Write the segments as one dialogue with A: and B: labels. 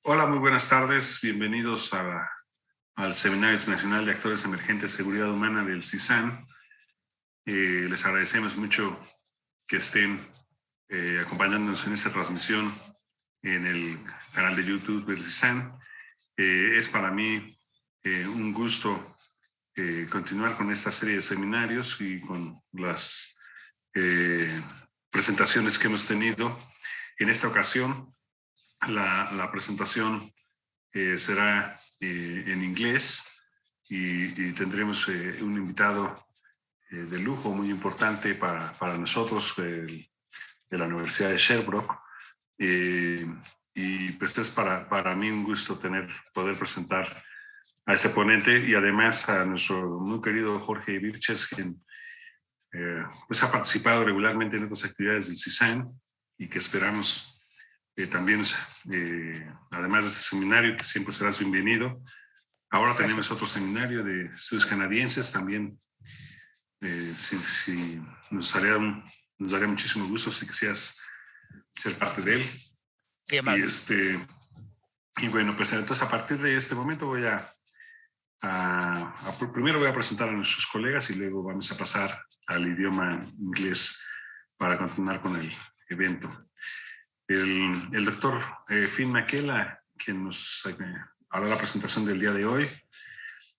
A: Hola, muy buenas tardes. Bienvenidos al Seminario Trinacional de Actores Emergentes de Seguridad Humana del CISAN. Les agradecemos mucho que estén acompañándonos en esta transmisión en el canal de YouTube del CISAN. Es para mí un gusto continuar con esta serie de seminarios y con las presentaciones que hemos tenido. En esta ocasión, la presentación será en inglés y tendremos un invitado de lujo muy importante para nosotros de la Universidad de Sherbrooke. Y pues es para mí un gusto poder presentar a este ponente y además a nuestro muy querido Jorge Vírchez, quien pues ha participado regularmente en otras actividades del CISAN y que esperamos también, además de este seminario, que siempre serás bienvenido. Ahora tenemos otro seminario de estudios canadienses también. Si nos daría muchísimo gusto si quisieras ser parte de él. Y bueno, pues entonces a partir de este momento primero voy a presentar a nuestros colegas y luego vamos a pasar al idioma inglés para continuar con el evento. El doctor MAKELA, quien nos hará la presentación del día de hoy,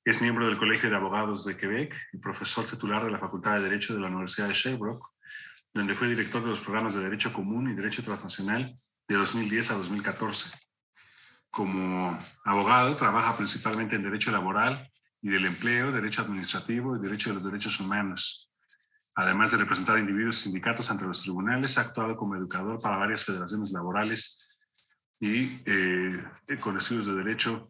A: es miembro del Colegio de Abogados de Quebec y profesor titular de la Facultad de Derecho de la Universidad de Sherbrooke, donde fue director de los programas de Derecho Común y Derecho Transnacional de 2010 a 2014. Como abogado, trabaja principalmente en Derecho Laboral y del Empleo, Derecho Administrativo y Derecho de los Derechos Humanos. Además de representar a individuos y sindicatos ante los tribunales, ha actuado como educador para varias federaciones laborales y con estudios de Derecho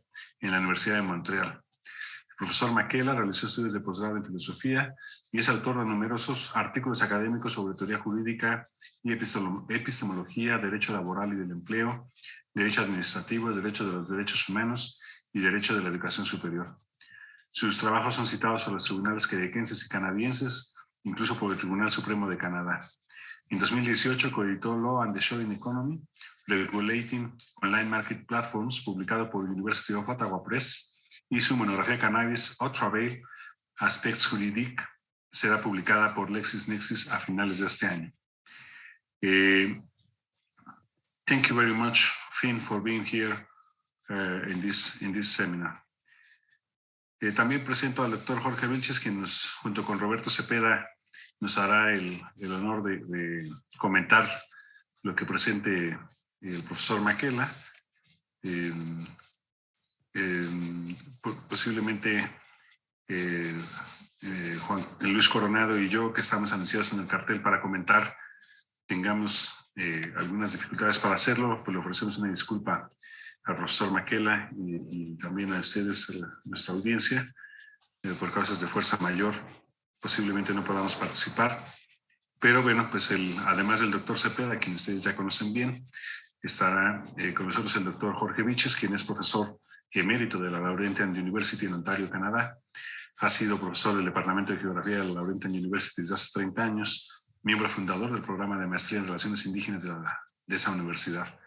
A: en la Universidad de Montreal. El profesor MAKELA realizó estudios de posgrado en filosofía y es autor de numerosos artículos académicos sobre teoría jurídica y epistemología, derecho laboral y del empleo, derecho administrativo, derecho de los derechos humanos y derecho de la educación superior. Sus trabajos son citados por los tribunales quebequenses y canadienses, incluso por el Tribunal Supremo de Canadá. En 2018 coeditó Law and the Sharing Economy, Regulating Online Market Platforms, publicado por University of Ottawa Press, y su monografía Cannabis au Travail, Aspects Juridiques, será publicada por LexisNexis a finales de este año. Thank you very much, Finn, for being here in this seminar. También presento al doctor Jorge Vírchez, quien junto con Roberto Zepeda nos hará el honor de comentar lo que presente el profesor MAKELA. Posiblemente Juan Luis Coronado y yo, que estamos anunciados en el cartel para comentar, tengamos algunas dificultades para hacerlo, pues le ofrecemos una disculpa al profesor MAKELA y también a ustedes, nuestra audiencia, por causas de fuerza mayor. Posiblemente no podamos participar, pero bueno, pues además del doctor Zepeda, quien ustedes ya conocen bien, estará con nosotros el doctor Jorge Vírchez, quien es profesor emérito de la Laurentian University en Ontario, Canadá. Ha sido profesor del Departamento de Geografía de la Laurentian University desde hace 30 años, miembro fundador del programa de maestría en Relaciones Indígenas de esa universidad.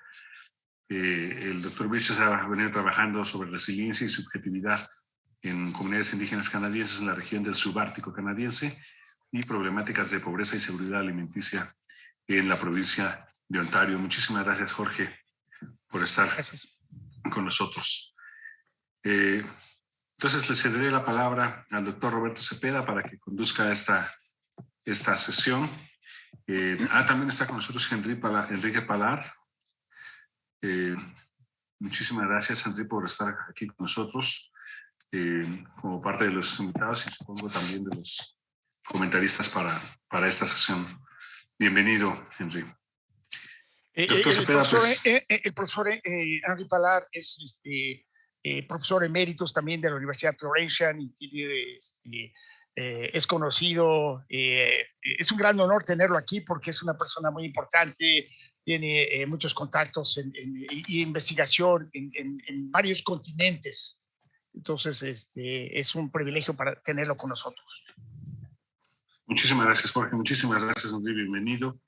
A: El doctor Vírchez ha venido trabajando sobre resiliencia y subjetividad en comunidades indígenas canadienses en la región del subártico canadiense y problemáticas de pobreza y seguridad alimenticia en la provincia de Ontario. Muchísimas gracias, Jorge, por estar con nosotros. Entonces le cederé la palabra al doctor Roberto Zepeda para que conduzca esta sesión. También está con nosotros Enrique Palard. Muchísimas gracias, Enrique, por estar aquí con nosotros como parte de los invitados y supongo también de los comentaristas para esta sesión. Bienvenido, Enrique.
B: Doctor Zepeda, el profesor Henry Palard es profesor eméritus también de la Universidad Laurentian y es conocido. Es un gran honor tenerlo aquí porque es una persona muy importante, tiene muchos contactos y investigación en varios continentes. Entonces, es un privilegio para tenerlo con nosotros.
A: Muchísimas gracias, Jorge. Muchísimas gracias, Enrique. Bienvenido.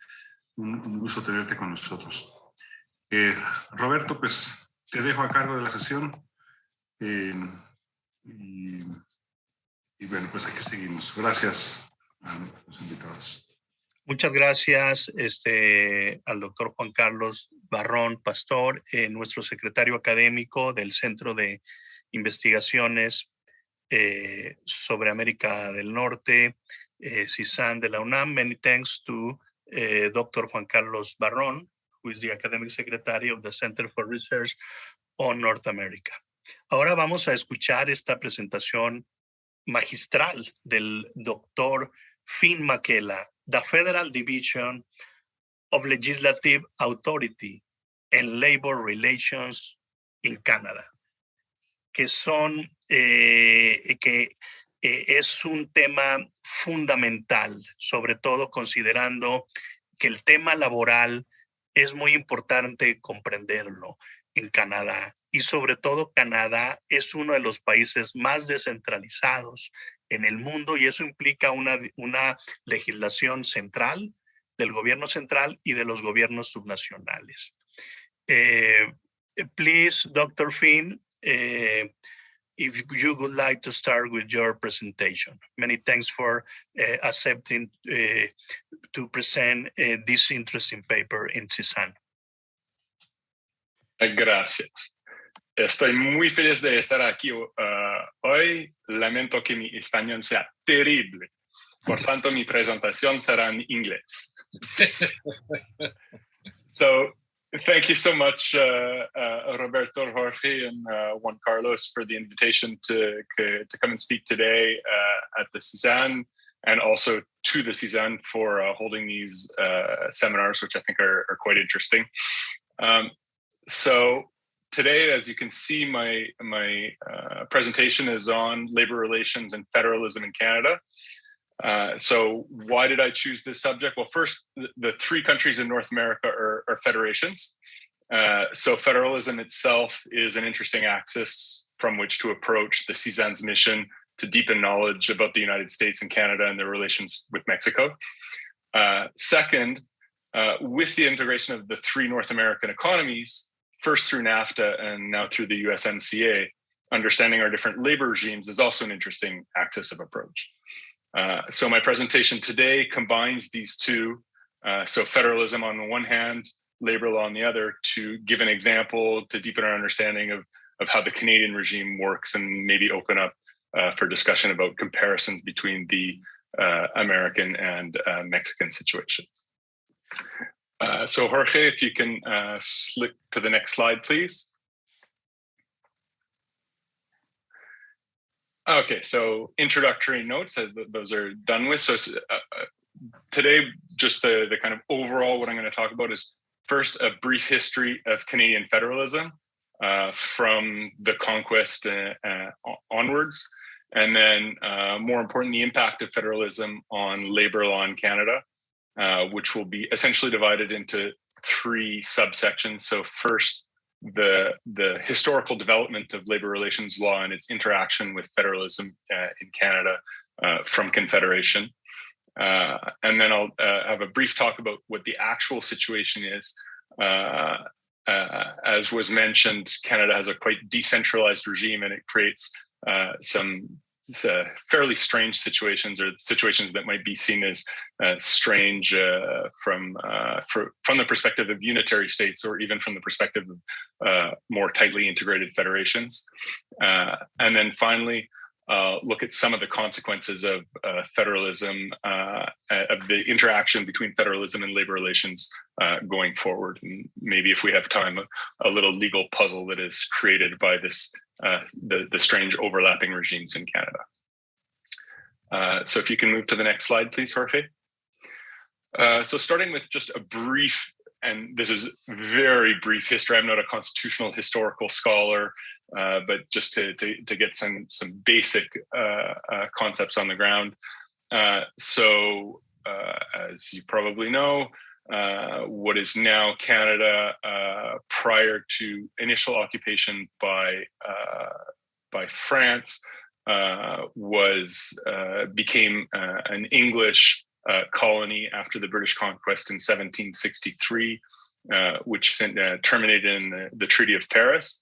A: Un gusto tenerte con nosotros. Roberto, pues te dejo a cargo de la sesión. Y bueno, pues aquí seguimos. Gracias a los invitados.
C: Muchas gracias al doctor Juan Carlos Barrón Pastor, nuestro secretario académico del Centro de Investigaciones sobre América del Norte, CISAN de la UNAM. Many thanks to Dr. Juan Carlos Barrón, who is the academic secretary of the Center for Research on North America. Ahora vamos a escuchar esta presentación magistral del doctor Finn MAKELA, the Federal Division of Legislative Authority and Labor Relations in Canada, que es un tema fundamental, sobre todo considerando que el tema laboral es muy importante comprenderlo en Canadá, y sobre todo Canadá es uno de los países más descentralizados en el mundo, y eso implica una legislación central del gobierno central y de los gobiernos subnacionales. Please, Dr. Finn, if you would like to start with your presentation. Many thanks for accepting to present this interesting paper in CISAN.
D: Gracias. Estoy muy feliz de estar aquí hoy. Lamento que mi español sea terrible. Por tanto, mi presentación será en inglés. So, thank you so much, Roberto, Jorge, and Juan Carlos for the invitation to come and speak today at the CISAN, and also to the CISAN for holding these seminars, which I think are quite interesting. So today, as you can see, my presentation is on labor relations and federalism in Canada. So why did I choose this subject? Well, first, the three countries in North America are federations. So federalism itself is an interesting axis from which to approach the CISAN's mission to deepen knowledge about the United States and Canada and their relations with Mexico. Second, with the integration of the three North American economies, first through NAFTA and now through the USMCA, understanding our different labor regimes is also an interesting axis of approach. So my presentation today combines these two, so federalism on the one hand, labor law on the other, to give an example to deepen our understanding of how the Canadian regime works, and maybe open up for discussion about comparisons between the American and Mexican situations. So Jorge, if you can slip to the next slide, please. Okay, so introductory notes, those are done with. So today, just the kind of overall, what I'm going to talk about is first a brief history of Canadian federalism from the conquest onwards, and then more important, the impact of federalism on labor law in Canada, which will be essentially divided into three subsections. So first, the historical development of labor relations law and its interaction with federalism in Canada from Confederation. And then I'll have a brief talk about what the actual situation is. As was mentioned, Canada has a quite decentralized regime, and it creates some fairly strange situations, or situations that might be seen as strange from the perspective of unitary states, or even from the perspective of more tightly integrated federations. And then finally, look at some of the consequences of federalism, of the interaction between federalism and labor relations going forward. And maybe if we have time, a little legal puzzle that is created by this the strange overlapping regimes in Canada. So if you can move to the next slide, please, Jorge. So starting with just a brief, and this is very brief history. I'm not a constitutional historical scholar, but just to get some basic concepts on the ground. So as you probably know, what is now Canada, prior to initial occupation by France, became an English colony after the British conquest in 1763, which terminated in the Treaty of Paris.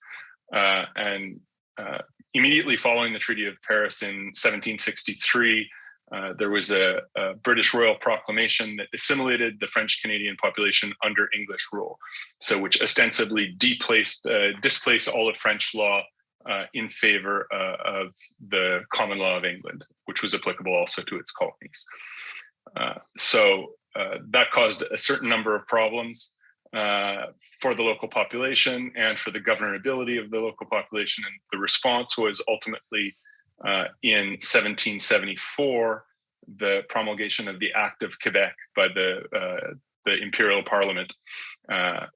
D: And immediately following the Treaty of Paris in 1763, there was a British royal proclamation that assimilated the French-Canadian population under English rule, so which ostensibly displaced all of French law in favor of the common law of England, which was applicable also to its colonies. So that caused a certain number of problems for the local population and for the governability of the local population. And the response was ultimately in 1774, the promulgation of the Act of Quebec by the Imperial Parliament,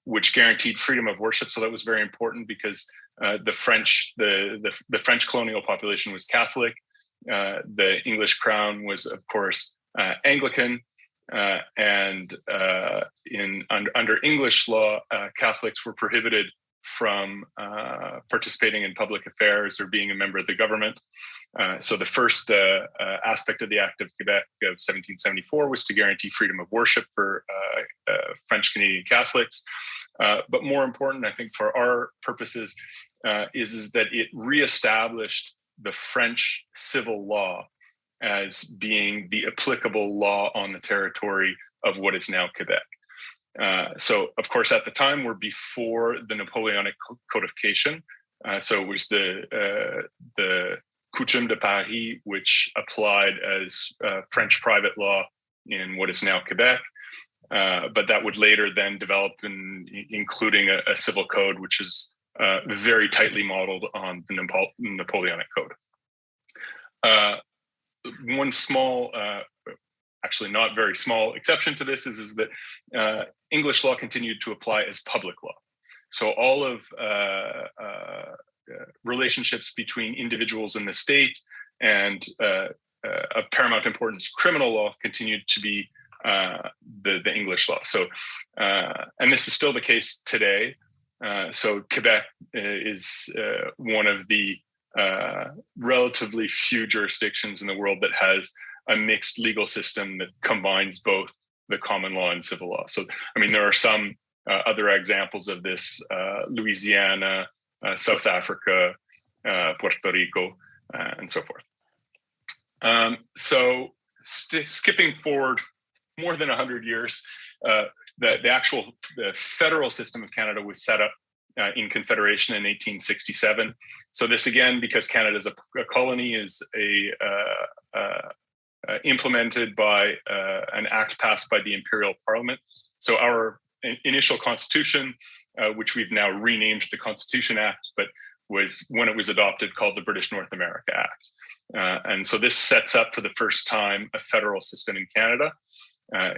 D: which guaranteed freedom of worship. So that was very important because the French colonial population was Catholic. The English crown was, of course, Anglican. And under English law, Catholics were prohibited from participating in public affairs or being a member of the government. So the first aspect of the Act of Quebec of 1774 was to guarantee freedom of worship for French Canadian Catholics. But more important, I think, for our purposes, is that it reestablished the French civil law as being the applicable law on the territory of what is now Quebec. So, of course, at the time, we're before the Napoleonic codification. So it was the Coutume de Paris, which applied as French private law in what is now Quebec. But that would later then develop including a civil code, which is very tightly modeled on the Napoleonic Code. One small, actually not very small exception to this is that English law continued to apply as public law. So all of relationships between individuals in the state and of paramount importance, criminal law continued to be the English law. So, and this is still the case today. So Quebec is one of the relatively few jurisdictions in the world that has a mixed legal system that combines both the common law and civil law. So, I mean, there are some other examples of this, Louisiana, South Africa, Puerto Rico, and so forth. So skipping forward more than 100 years, the federal system of Canada was set up in Confederation in 1867. So this, again, because Canada is a colony, is implemented by an act passed by the Imperial Parliament. So our initial constitution, which we've now renamed the Constitution Act, but was, when it was adopted, called the British North America Act. And so this sets up for the first time a federal system in Canada.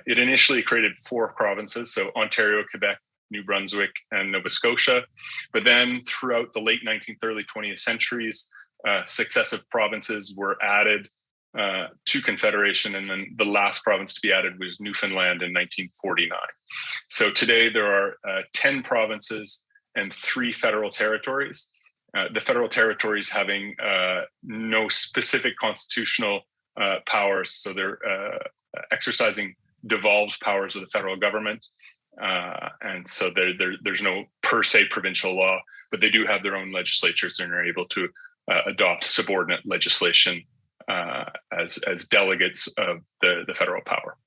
D: It initially created 4 provinces, so Ontario, Quebec, New Brunswick, and Nova Scotia. But then throughout the late 19th, early 20th centuries, successive provinces were added to Confederation, and then the last province to be added was Newfoundland in 1949. So today there are 10 provinces and 3 federal territories. The federal territories having no specific constitutional powers, so they're exercising devolved powers of the federal government. And so there's no per se provincial law, but they do have their own legislatures and are able to adopt subordinate legislation as delegates of the federal power.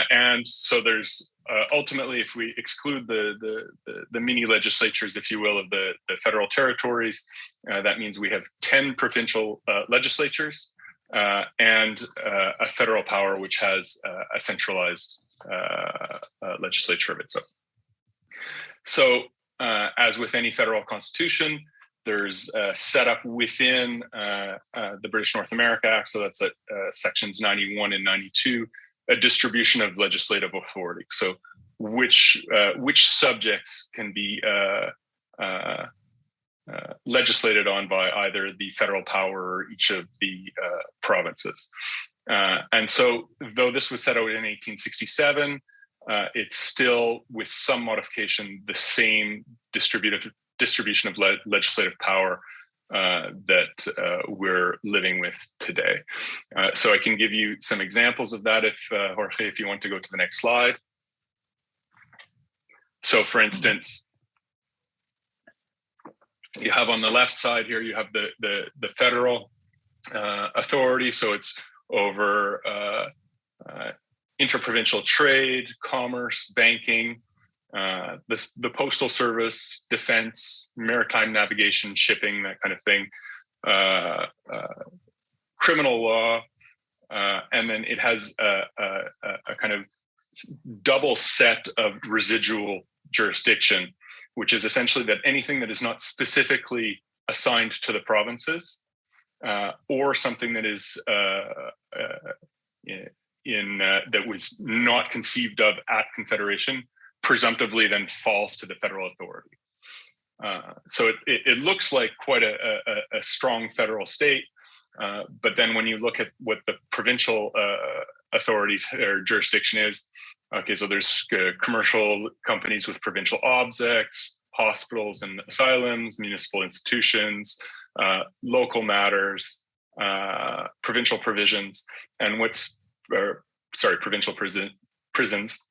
D: And so there's ultimately, if we exclude the mini legislatures, if you will, of the federal territories, that means we have 10 provincial legislatures and a federal power which has a centralized legislature of its own. So as with any federal constitution, there's set up within the British North America Act, so that's at sections 91 and 92, a distribution of legislative authority. So which subjects can be legislated on by either the federal power or each of the provinces. And so though this was set out in 1867, it's still, with some modification, the same distribution of legislative power that we're living with today. So I can give you some examples of that if, Jorge, if you want to go to the next slide. So for instance, You have on the left side here, you have the federal authority. So it's over interprovincial trade, commerce, banking, the postal service, defense, maritime navigation, shipping, that kind of thing, criminal law, and then it has a kind of double set of residual jurisdiction, which is essentially that anything that is not specifically assigned to the provinces, or something that is that was not conceived of at Confederation, presumptively then falls to the federal authority. So it looks like quite a strong federal state, but then when you look at what the provincial authorities or jurisdiction is, okay, so there's commercial companies with provincial objects, hospitals and asylums, municipal institutions, local matters, provincial provisions, and provincial prisons.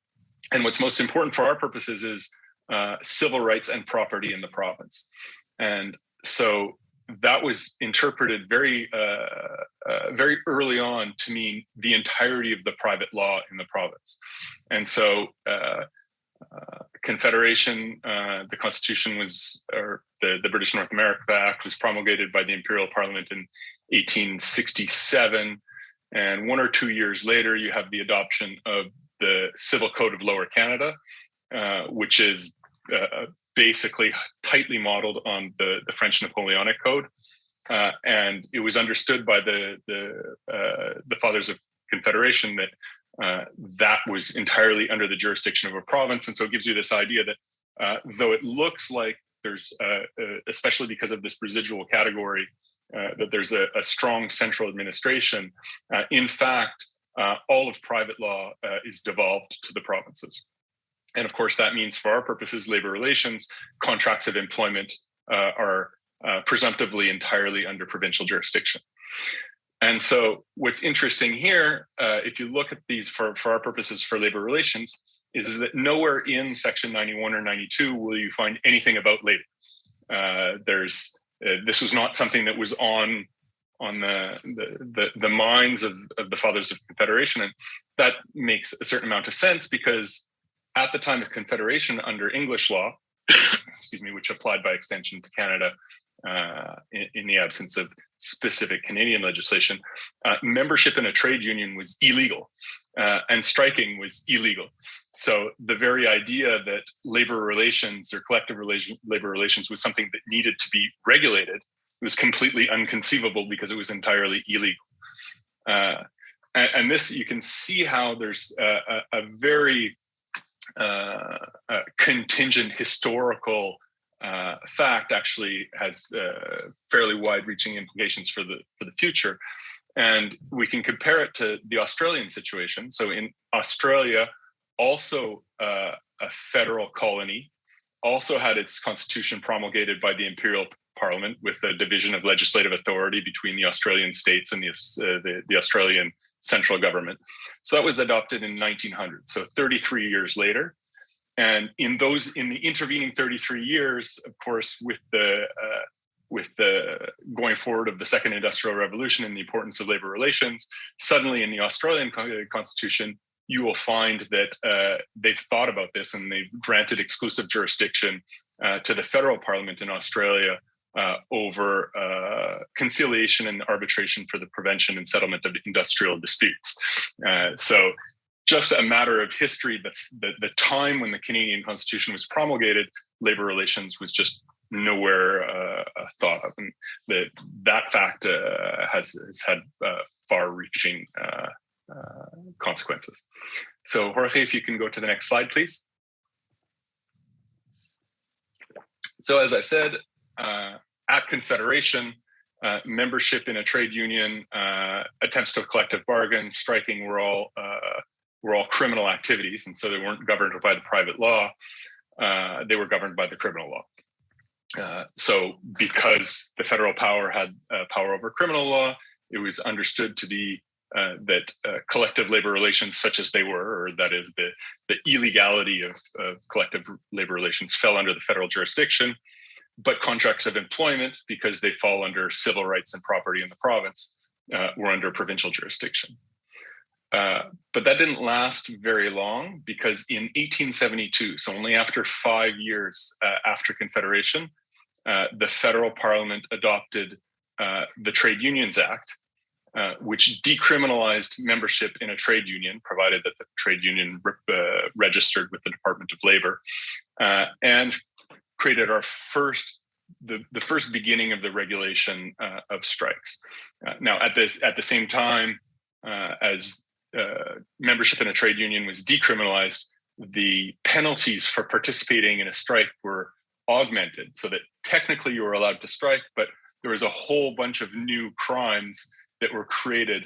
D: And what's most important for our purposes is civil rights and property in the province. And so that was interpreted very early on to mean the entirety of the private law in the province. And so Confederation, the Constitution was, or the British North America Act was promulgated by the Imperial Parliament in 1867. And 1 or 2 years later, you have the adoption of the Civil Code of Lower Canada, which is basically tightly modeled on the French Napoleonic Code. And it was understood by the Fathers of Confederation that that was entirely under the jurisdiction of a province. And so it gives you this idea that though it looks like there's, especially because of this residual category, that there's a strong central administration, in fact, all of private law is devolved to the provinces. And of course, that means for our purposes, labor relations, contracts of employment are presumptively entirely under provincial jurisdiction. And so what's interesting here, if you look at these for our purposes for labor relations, is that nowhere in Section 91 or 92 will you find anything about labor. This was not something that was on the minds of the Fathers of Confederation. And that makes a certain amount of sense because at the time of Confederation, under English law, excuse me, which applied by extension to Canada in the absence of specific Canadian legislation, membership in a trade union was illegal and striking was illegal. So the very idea that labor relations or collective labor relations was something that needed to be regulated was completely unconceivable because it was entirely illegal. And this, you can see how there's a very contingent historical fact actually has fairly wide-reaching implications for the future. And we can compare it to the Australian situation. So in Australia, also a federal colony, also had its constitution promulgated by the Imperial Parliament with a division of legislative authority between the Australian states and the Australian central government. So that was adopted in 1900, so 33 years later. And in the intervening 33 years, of course, with the going forward of the Second Industrial Revolution and the importance of labor relations, suddenly in the Australian Constitution, you will find that they've thought about this and they've granted exclusive jurisdiction to the federal parliament in Australia over conciliation and arbitration for the prevention and settlement of industrial disputes. So just a matter of history, the time when the Canadian Constitution was promulgated, labor relations was just nowhere thought of. And that fact has had far-reaching consequences. So Jorge, if you can go to the next slide, please. So as I said, at Confederation, membership in a trade union, attempts to collective bargain, striking were all criminal activities, and so they weren't governed by the private law. They were governed by the criminal law. So because the federal power had power over criminal law, it was understood to be that collective labor relations, such as they were, or that is the illegality of collective labor relations, fell under the federal jurisdiction. but contracts of employment, because they fall under civil rights and property in the province, were under provincial jurisdiction. But that didn't last very long, because in 1872, so only after 5 years after Confederation, the federal parliament adopted the Trade Unions Act, which decriminalized membership in a trade union, provided that the trade union registered with the Department of Labor, and created our the first beginning of the regulation of strikes. Now, at the same time as membership in a trade union was decriminalized, the penalties for participating in a strike were augmented, so that technically you were allowed to strike, but there was a whole bunch of new crimes that were created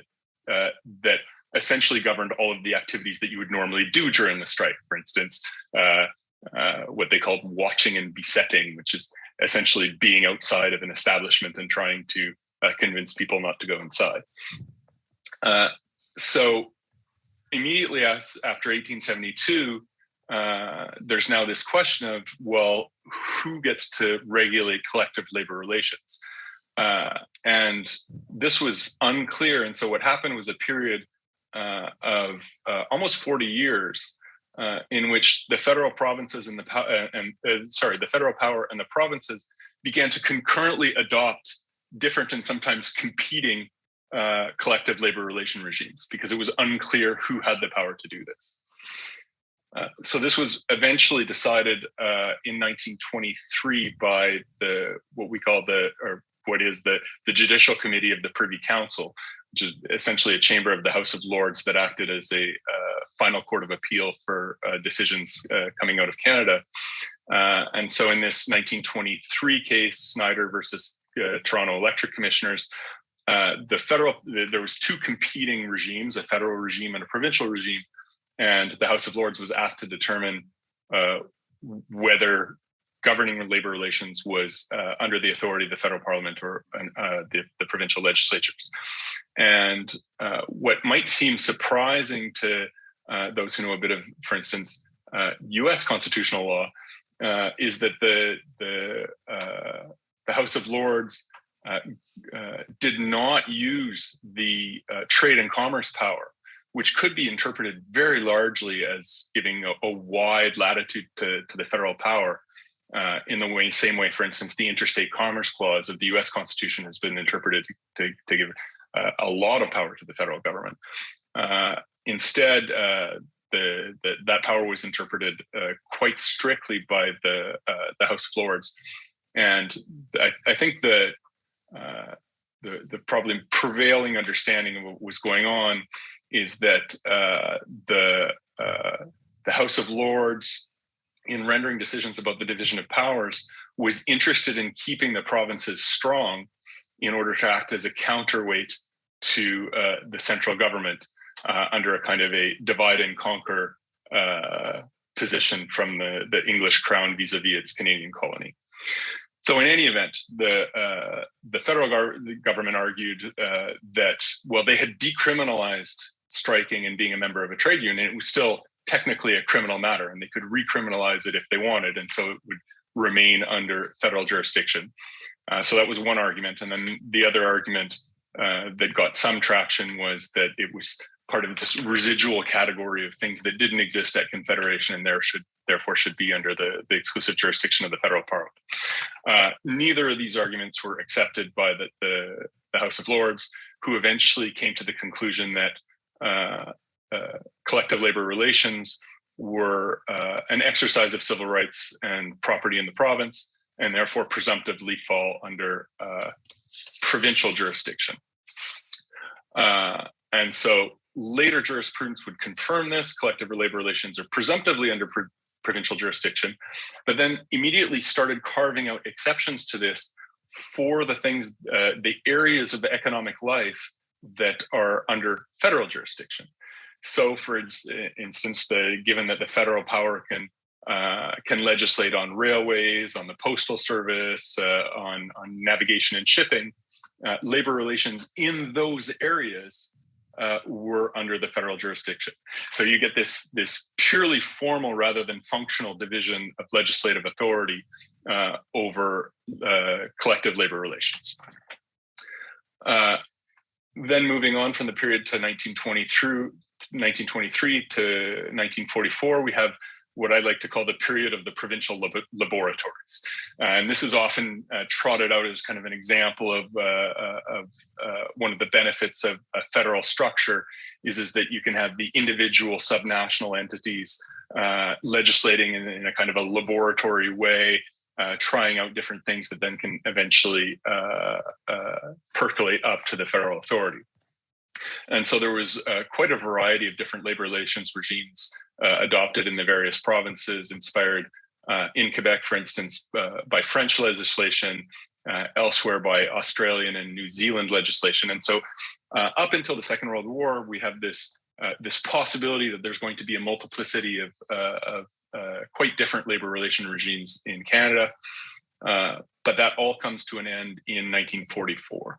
D: that essentially governed all of the activities that you would normally do during the strike. For instance, what they called watching and besetting, which is essentially being outside of an establishment and trying to convince people not to go inside. So immediately after 1872, there's now this question of, well, who gets to regulate collective labor relations? And this was unclear. And so what happened was a period of almost 40 years in which the federal provinces and the federal power and the provinces began to concurrently adopt different and sometimes competing collective labor relation regimes, because it was unclear who had the power to do this. So this was eventually decided in 1923 by what is the Judicial Committee of the Privy Council, which is essentially a chamber of the House of Lords that acted as a final court of appeal for decisions coming out of Canada. And so in this 1923 case, Snyder versus Toronto Electric Commissioners, there was two competing regimes, a federal regime and a provincial regime, and the House of Lords was asked to determine whether governing labor relations was under the authority of the federal parliament or the provincial legislatures. And what might seem surprising to those who know a bit of, for instance, U.S. constitutional law, is that the House of Lords did not use the trade and commerce power, which could be interpreted very largely as giving a wide latitude to the federal power. In the same way, for instance, the Interstate Commerce Clause of the U.S. Constitution has been interpreted to give a lot of power to the federal government. Instead, that power was interpreted quite strictly by the House of Lords, and I think the probably prevailing understanding of what was going on is that the House of Lords, in rendering decisions about the division of powers, was interested in keeping the provinces strong in order to act as a counterweight to the central government under a kind of a divide and conquer position from the English crown vis-a-vis its Canadian colony. So in any event, the federal government argued that, well, they had decriminalized striking and being a member of a trade union. It was still technically a criminal matter, and they could recriminalize it if they wanted, and so it would remain under federal jurisdiction. So that was one argument. And then the other argument that got some traction was that it was part of this residual category of things that didn't exist at Confederation and therefore should be under the exclusive jurisdiction of the federal parliament. Neither of these arguments were accepted by the House of Lords, who eventually came to the conclusion that collective labor relations were an exercise of civil rights and property in the province, and therefore presumptively fall under provincial jurisdiction. And so later jurisprudence would confirm this. Collective labor relations are presumptively under provincial jurisdiction, but then immediately started carving out exceptions to this for the things, the areas of the economic life that are under federal jurisdiction. So, for instance, given that the federal power can legislate on railways, on the postal service, on navigation and shipping, labor relations in those areas were under the federal jurisdiction. So you get this purely formal rather than functional division of legislative authority over collective labor relations. Then moving on from the period to 1923 to 1944, we have what I like to call the period of the provincial laboratories. And this is often trotted out as kind of an example of one of the benefits of a federal structure is that you can have the individual subnational entities legislating in a kind of a laboratory way, trying out different things that then can eventually percolate up to the federal authority. And so there was quite a variety of different labor relations regimes adopted in the various provinces, inspired in Quebec, for instance, by French legislation, elsewhere by Australian and New Zealand legislation. And so up until the Second World War, we have this possibility that there's going to be a multiplicity of quite different labor relation regimes in Canada. But that all comes to an end in 1944.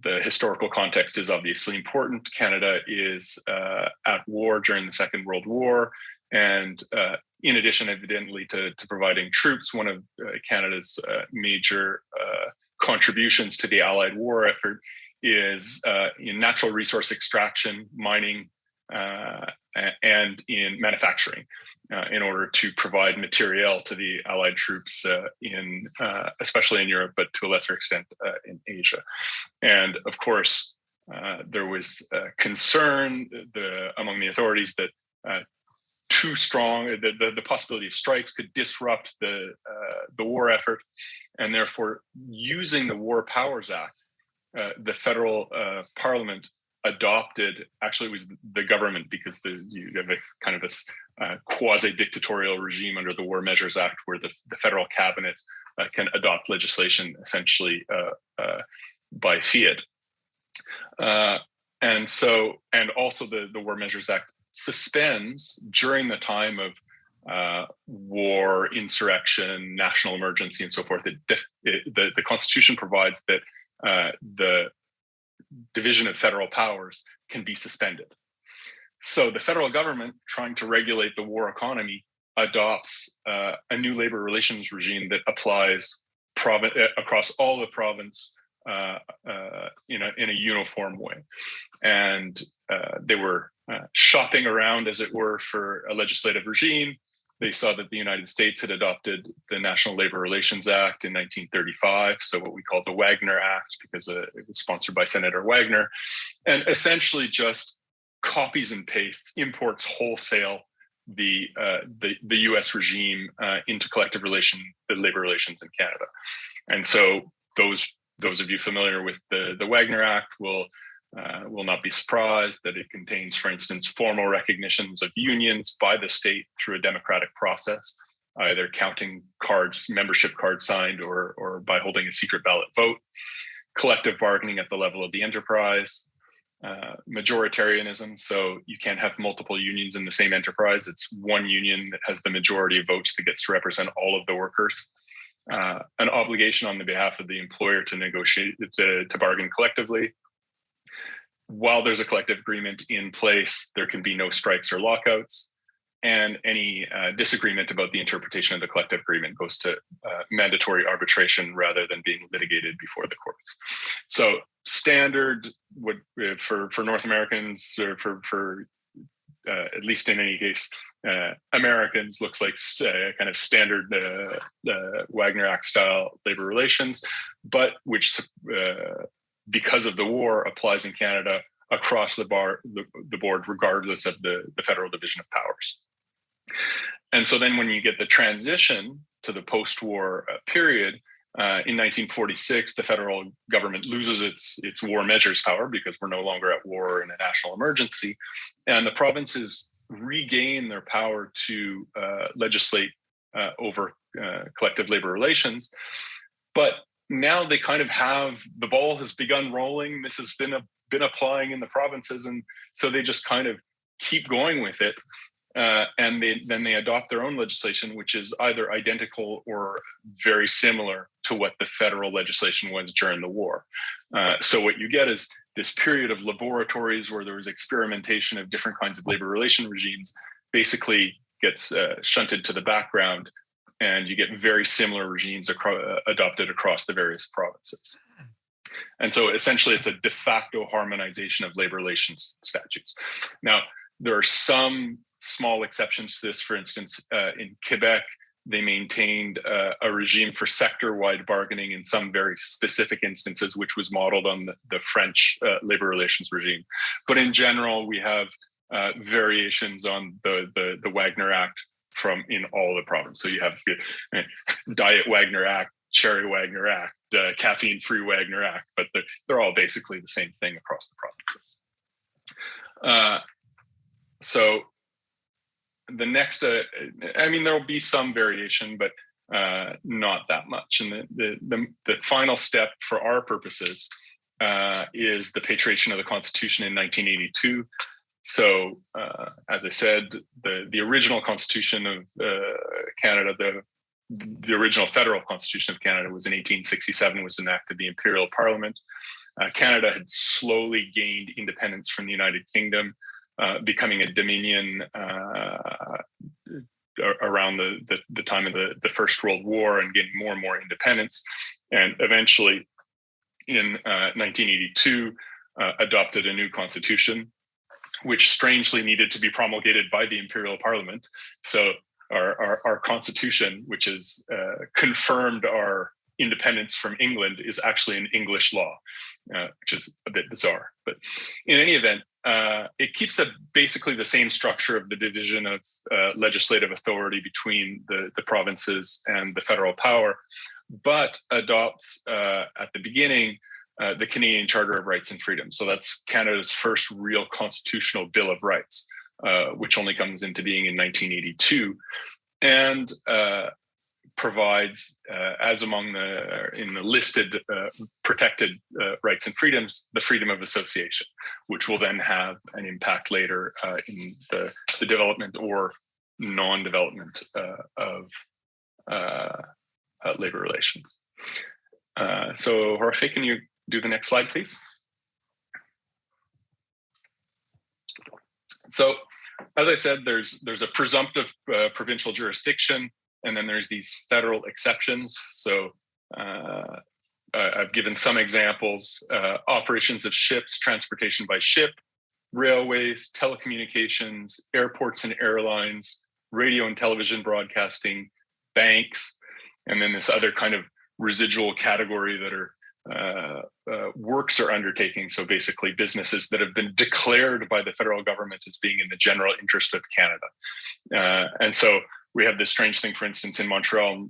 D: The historical context is obviously important. Canada is at war during the Second World War. And in addition, evidently, to providing troops, one of Canada's major contributions to the Allied war effort is in natural resource extraction, mining, and in manufacturing, in order to provide materiel to the Allied troops especially in Europe, but to a lesser extent in Asia. And of course, there was concern among the authorities that too strong, the possibility of strikes could disrupt the war effort, and therefore using the War Powers Act, the federal parliament adopted, actually it was the government, because you have a kind of this quasi-dictatorial regime under the War Measures Act where the federal cabinet can adopt legislation essentially by fiat. And also the War Measures Act suspends during the time of war, insurrection, national emergency, and so forth. The Constitution provides that the division of federal powers can be suspended. So the federal government, trying to regulate the war economy, adopts a new labor relations regime that applies across all the province in a uniform way. And they were shopping around, as it were, for a legislative regime. They saw that the United States had adopted the National Labor Relations Act in 1935, so what we call the Wagner Act, because it was sponsored by Senator Wagner, and essentially just copies and pastes, imports wholesale the U.S. regime into collective labor relations in Canada. And so those of you familiar with the Wagner Act will not be surprised that it contains, for instance, formal recognitions of unions by the state through a democratic process, either counting cards, membership cards signed, or by holding a secret ballot vote, collective bargaining at the level of the enterprise, majoritarianism, so you can't have multiple unions in the same enterprise. It's one union that has the majority of votes that gets to represent all of the workers. An obligation on the behalf of the employer to negotiate, to bargain collectively. While there's a collective agreement in place, there can be no strikes or lockouts, and any disagreement about the interpretation of the collective agreement goes to mandatory arbitration rather than being litigated before the courts. So standard for North Americans, or for at least in any case, Americans, looks like kind of standard Wagner Act style labor relations, but which because of the war applies in Canada across the board, regardless of the federal division of powers. And so then when you get the transition to the post-war period, in 1946, the federal government loses its war measures power because we're no longer at war in a national emergency, and the provinces regain their power to legislate over collective labor relations. But now they kind of have, the ball has begun rolling. This has been applying in the provinces, and so they just kind of keep going with it. And then they adopt their own legislation, which is either identical or very similar to what the federal legislation was during the war. So what you get is this period of laboratories where there was experimentation of different kinds of labor relation regimes basically gets shunted to the background, and you get very similar regimes adopted across the various provinces. And so essentially it's a de facto harmonization of labor relations statutes. Now, there are some small exceptions to this. For instance, in Quebec, they maintained a regime for sector-wide bargaining in some very specific instances, which was modeled on the French labor relations regime. But in general, we have variations on the Wagner Act in all the provinces. So you have Diet Wagner Act, Cherry Wagner Act, Caffeine-Free Wagner Act, but they're all basically the same thing across the provinces. So the next, there'll be some variation, but not that much. And the final step for our purposes is the patriation of the Constitution in 1982. So, as I said, the original Constitution of Canada, the original federal Constitution of Canada was in 1867, was enacted the Imperial Parliament. Canada had slowly gained independence from the United Kingdom, becoming a dominion around the time of the First World War and getting more and more independence. And eventually, in 1982, adopted a new constitution, which strangely needed to be promulgated by the Imperial Parliament. So our constitution, which is confirmed our independence from England, is actually an English law, which is a bit bizarre. But in any event, it keeps basically the same structure of the division of legislative authority between the provinces and the federal power, but adopts at the beginning the Canadian Charter of Rights and Freedoms. So that's Canada's first real constitutional Bill of Rights, which only comes into being in 1982, and provides, as among in the listed protected rights and freedoms, the freedom of association, which will then have an impact later in the development or non-development of labor relations. So Jorge, can you do the next slide, please? So, as I said, there's a presumptive provincial jurisdiction, and then there's these federal exceptions. So I've given some examples: operations of ships, transportation by ship, railways, telecommunications, airports and airlines, radio and television broadcasting, banks, and then this other kind of residual category that are works or undertakings. So basically businesses that have been declared by the federal government as being in the general interest of Canada. And so we have this strange thing, for instance, in Montreal,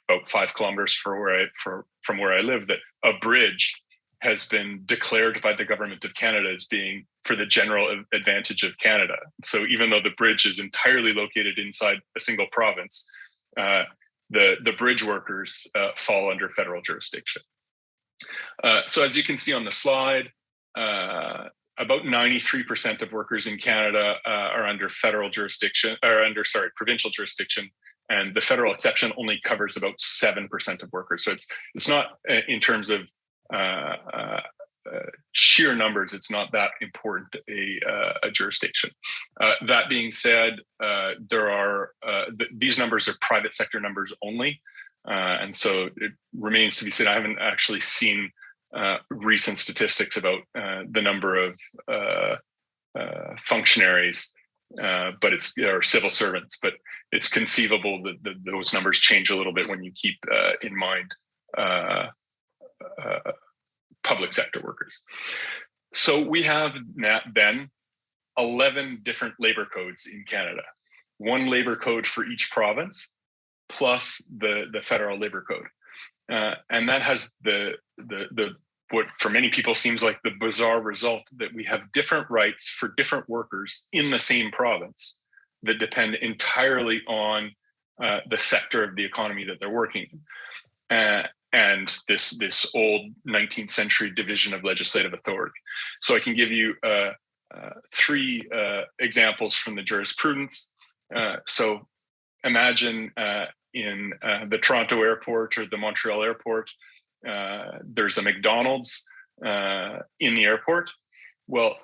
D: about 5 kilometers from where I live, that a bridge has been declared by the government of Canada as being for the general advantage of Canada. So even though the bridge is entirely located inside a single province, the bridge workers fall under federal jurisdiction. So as you can see on the slide, about 93% of workers in Canada are under federal jurisdiction, or provincial jurisdiction, and the federal exception only covers about 7% of workers. So it's not in terms of sheer numbers, it's not that important a jurisdiction. That being said, these numbers are private sector numbers only. And so it remains to be seen. I haven't actually seen recent statistics about the number of functionaries, or civil servants, but it's conceivable that those numbers change a little bit when you keep in mind public sector workers. So we have then 11 different labor codes in Canada, one labor code for each province, plus the federal labor code. And that has what for many people seems like the bizarre result that we have different rights for different workers in the same province that depend entirely on the sector of the economy that they're working in. And this old 19th century division of legislative authority. So I can give you 3 examples from the jurisprudence. So imagine in the Toronto airport or the Montreal airport, there's a McDonald's in the airport. Well,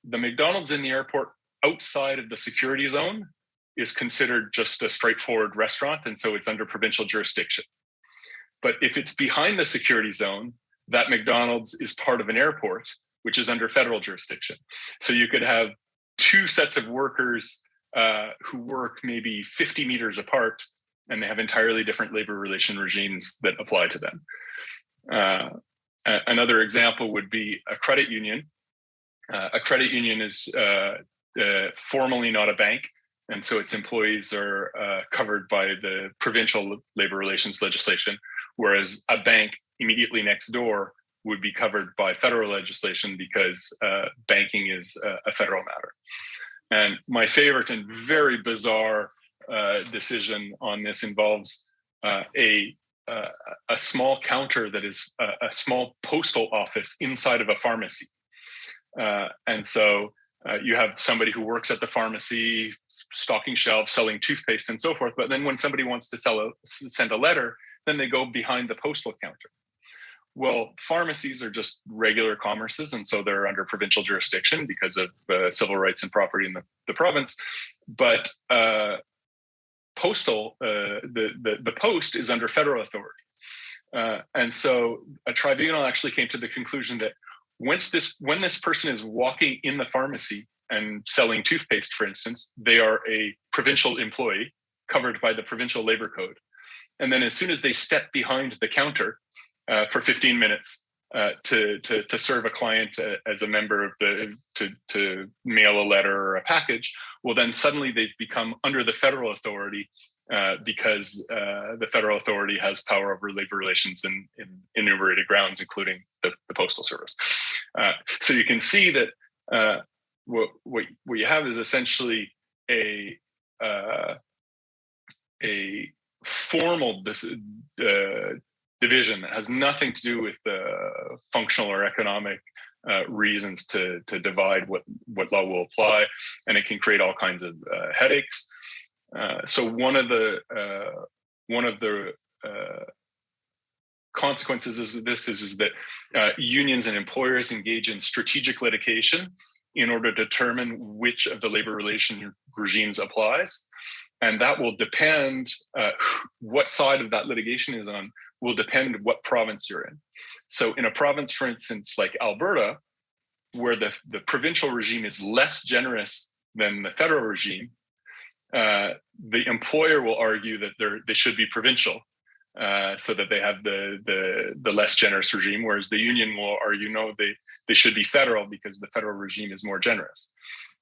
D: the McDonald's in the airport outside of the security zone is considered just a straightforward restaurant, and so it's under provincial jurisdiction. But if it's behind the security zone, that McDonald's is part of an airport, which is under federal jurisdiction. So you could have two sets of workers who work maybe 50 meters apart, and they have entirely different labor relation regimes that apply to them. Another example would be a credit union. A credit union is formally not a bank, and so its employees are covered by the provincial labor relations legislation, whereas a bank immediately next door would be covered by federal legislation because banking is a federal matter. And my favorite and very bizarre decision on this involves a small counter that is a small postal office inside of a pharmacy. And so you have somebody who works at the pharmacy, stocking shelves, selling toothpaste and so forth. But then when somebody wants to send a letter, then they go behind the postal counter. Well, pharmacies are just regular commerces, and so they're under provincial jurisdiction because of civil rights and property in the province. But postal, the post is under federal authority. And so a tribunal actually came to the conclusion that when this person is walking in the pharmacy and selling toothpaste, for instance, they are a provincial employee covered by the provincial labor code. And then as soon as they step behind the counter for 15 minutes to serve a client as a member of to mail a letter or a package, well, then suddenly they've become under the federal authority because the federal authority has power over labor relations in enumerated grounds, including the Postal Service. So you can see that what you have is essentially a formal division that has nothing to do with functional or economic reasons to divide what law will apply, and it can create all kinds of headaches. So one of the consequences is that unions and employers engage in strategic litigation in order to determine which of the labor relation regimes applies. And that will depend, what side of that litigation is on, will depend what province you're in. So in a province, for instance, like Alberta, where the provincial regime is less generous than the federal regime, the employer will argue that they should be provincial, so that they have the less generous regime, whereas the union will argue, no, they should be federal because the federal regime is more generous.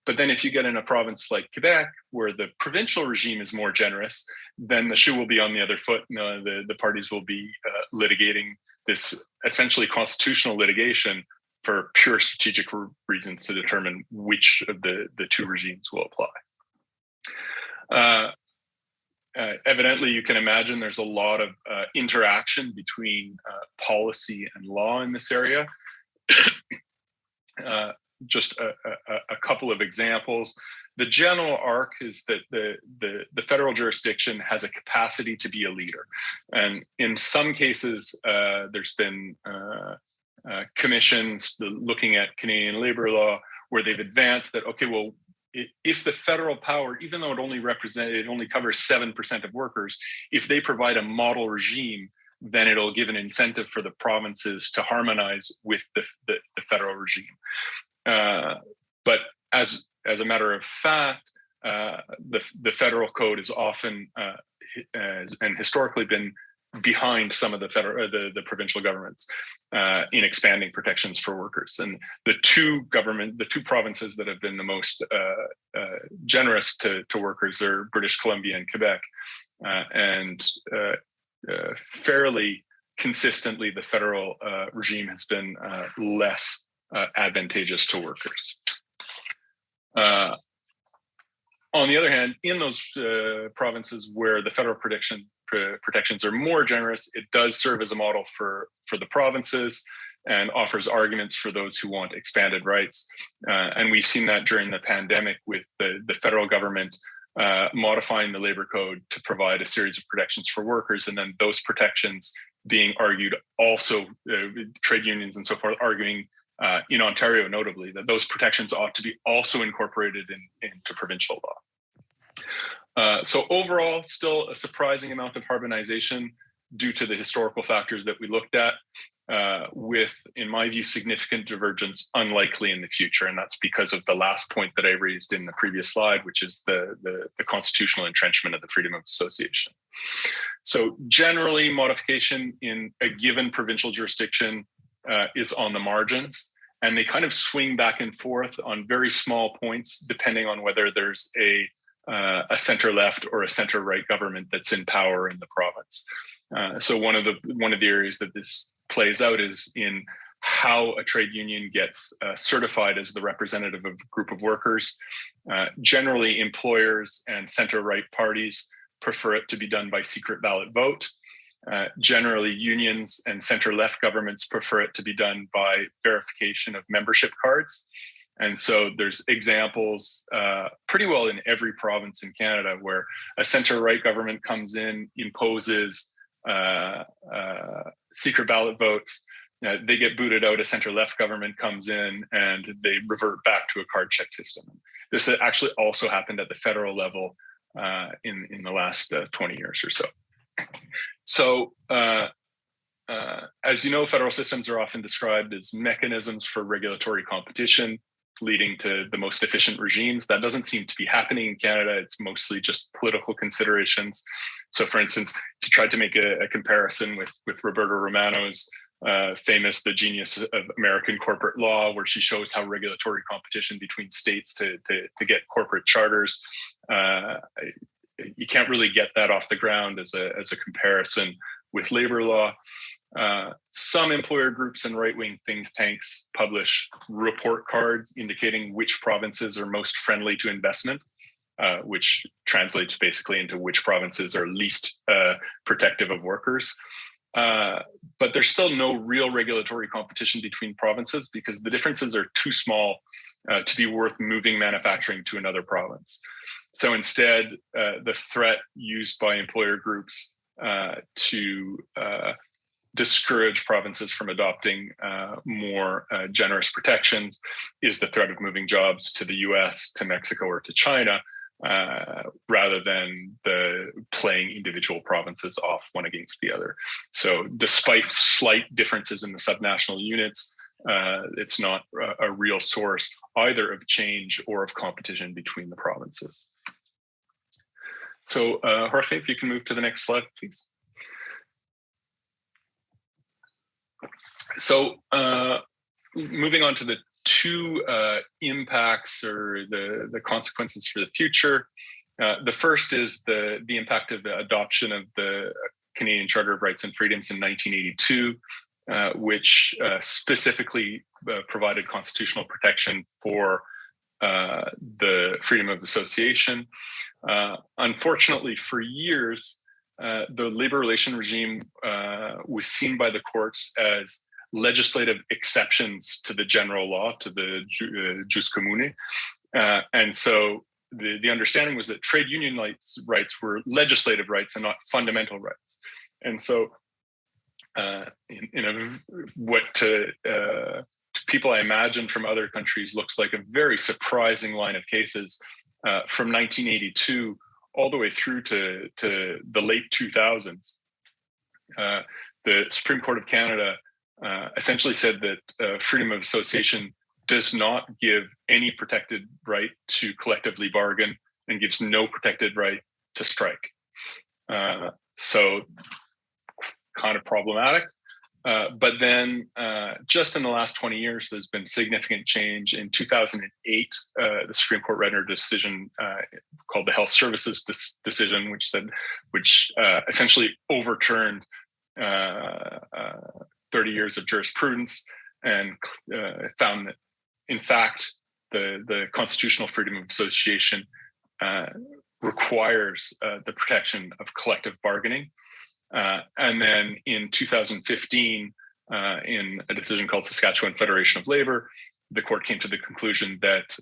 D: But then if you get in a province like Quebec, where the provincial regime is more generous, then the shoe will be on the other foot. And the parties will be litigating this essentially constitutional litigation for pure strategic reasons to determine which of the two regimes will apply. Evidently, you can imagine there's a lot of interaction between policy and law in this area. Just a couple of examples. The general arc is that the federal jurisdiction has a capacity to be a leader. And in some cases, there's been commissions looking at Canadian labor law where they've advanced that, okay, well, if the federal power, even though it only covers 7% of workers, if they provide a model regime, then it'll give an incentive for the provinces to harmonize with the federal regime. But as a matter of fact, the federal code is often and historically been behind some of the provincial governments in expanding protections for workers. And the two provinces that have been the most generous to workers are British Columbia and Quebec, and fairly consistently, the federal regime has been less advantageous to workers. On the other hand, in those provinces where the federal protections are more generous, it does serve as a model for the provinces and offers arguments for those who want expanded rights. And we've seen that during the pandemic with the federal government modifying the labor code to provide a series of protections for workers, and then those protections being argued also, trade unions and so forth arguing in Ontario notably, that those protections ought to be also incorporated into provincial law. So overall, still a surprising amount of harmonization due to the historical factors that we looked at, with, in my view, significant divergence unlikely in the future. And that's because of the last point that I raised in the previous slide, which is the constitutional entrenchment of the freedom of association. So generally, modification in a given provincial jurisdiction is on the margins, and they kind of swing back and forth on very small points, depending on whether there's a center-left or a center-right government that's in power in the province. So one of the areas that this plays out is in how a trade union gets certified as the representative of a group of workers. Generally, employers and center-right parties prefer it to be done by secret ballot vote. Generally, unions and center-left governments prefer it to be done by verification of membership cards. And so there's examples pretty well in every province in Canada where a center-right government comes in, imposes secret ballot votes, they get booted out, a center-left government comes in, and they revert back to a card check system. This actually also happened at the federal level in the last 20 years or so. So, as you know, federal systems are often described as mechanisms for regulatory competition, leading to the most efficient regimes. That doesn't seem to be happening in Canada. It's mostly just political considerations. So, for instance, if you tried to make a comparison with Roberto Romano's famous The Genius of American Corporate Law, where she shows how regulatory competition between states to get corporate charters, you can't really get that off the ground as a comparison with labor law. Some employer groups and right-wing think tanks publish report cards indicating which provinces are most friendly to investment, which translates basically into which provinces are least protective of workers. But there's still no real regulatory competition between provinces because the differences are too small to be worth moving manufacturing to another province. So instead, the threat used by employer groups to discourage provinces from adopting more generous protections is the threat of moving jobs to the US, to Mexico, or to China, rather than the playing individual provinces off one against the other. So despite slight differences in the subnational units, it's not a real source either of change or of competition between the provinces. So Jorge, if you can move to the next slide, please. So moving on to the two impacts or the consequences for the future. The first is the impact of the adoption of the Canadian Charter of Rights and Freedoms in 1982, which specifically provided constitutional protection for the freedom of association. Unfortunately, for years, the labor relation regime was seen by the courts as legislative exceptions to the general law, to the jus commune. And so the understanding was that trade union rights were legislative rights and not fundamental rights. And so what to people I imagine from other countries looks like a very surprising line of cases from 1982 all the way through to the late 2000s. The Supreme Court of Canada essentially said that freedom of association does not give any protected right to collectively bargain and gives no protected right to strike. So kind of problematic. But then just in the last 20 years, there's been significant change. In 2008, the Supreme Court rendered a decision called the Health Services decision, which essentially overturned 30 years of jurisprudence and found that, in fact, the constitutional freedom of association requires the protection of collective bargaining. And then in 2015, in a decision called Saskatchewan Federation of Labor, the court came to the conclusion that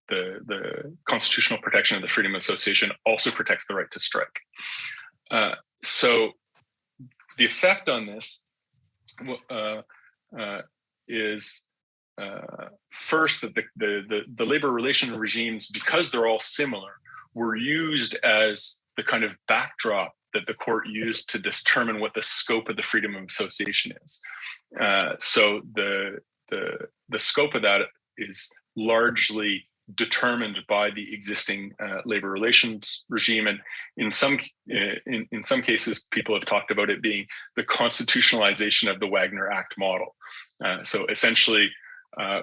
D: the constitutional protection of the freedom of association also protects the right to strike. So the effect on this is first that the labor relation regimes, because they're all similar, were used as the kind of backdrop that the court used to determine what the scope of the freedom of association is. So the scope of that is largely determined by the existing labor relations regime, and in some cases, people have talked about it being the constitutionalization of the Wagner Act model. So essentially,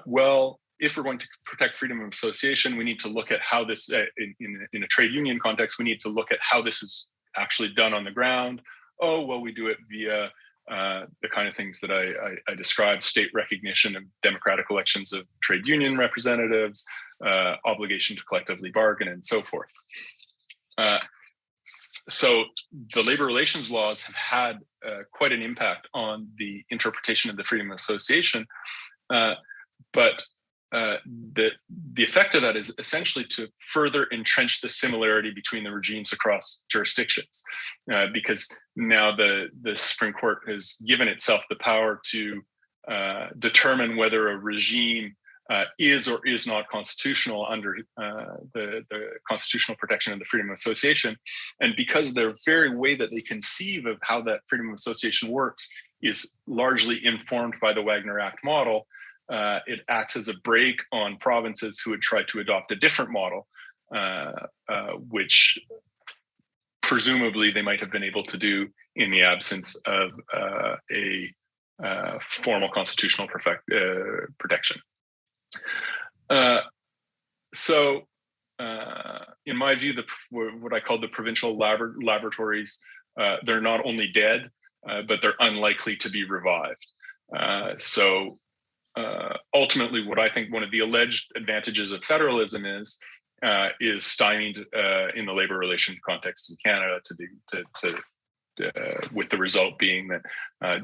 D: well, if we're going to protect freedom of association, we need to look at how this, in a trade union context, we need to look at how this is actually done on the ground. Oh, well, we do it via the kind of things that I described: state recognition of democratic elections of trade union representatives, obligation to collectively bargain, and so forth. So the labor relations laws have had quite an impact on the interpretation of the freedom of association, but the effect of that is essentially to further entrench the similarity between the regimes across jurisdictions, because now the Supreme Court has given itself the power to determine whether a regime is or is not constitutional under the constitutional protection of the freedom of association. And because the very way that they conceive of how that freedom of association works is largely informed by the Wagner Act model, it acts as a brake on provinces who would try to adopt a different model, which presumably they might have been able to do in the absence of a formal constitutional protection. So in my view, what I call the provincial laboratories, they're not only dead, but they're unlikely to be revived. So ultimately, what I think one of the alleged advantages of federalism is stymied in the labor relation context in Canada, with the result being that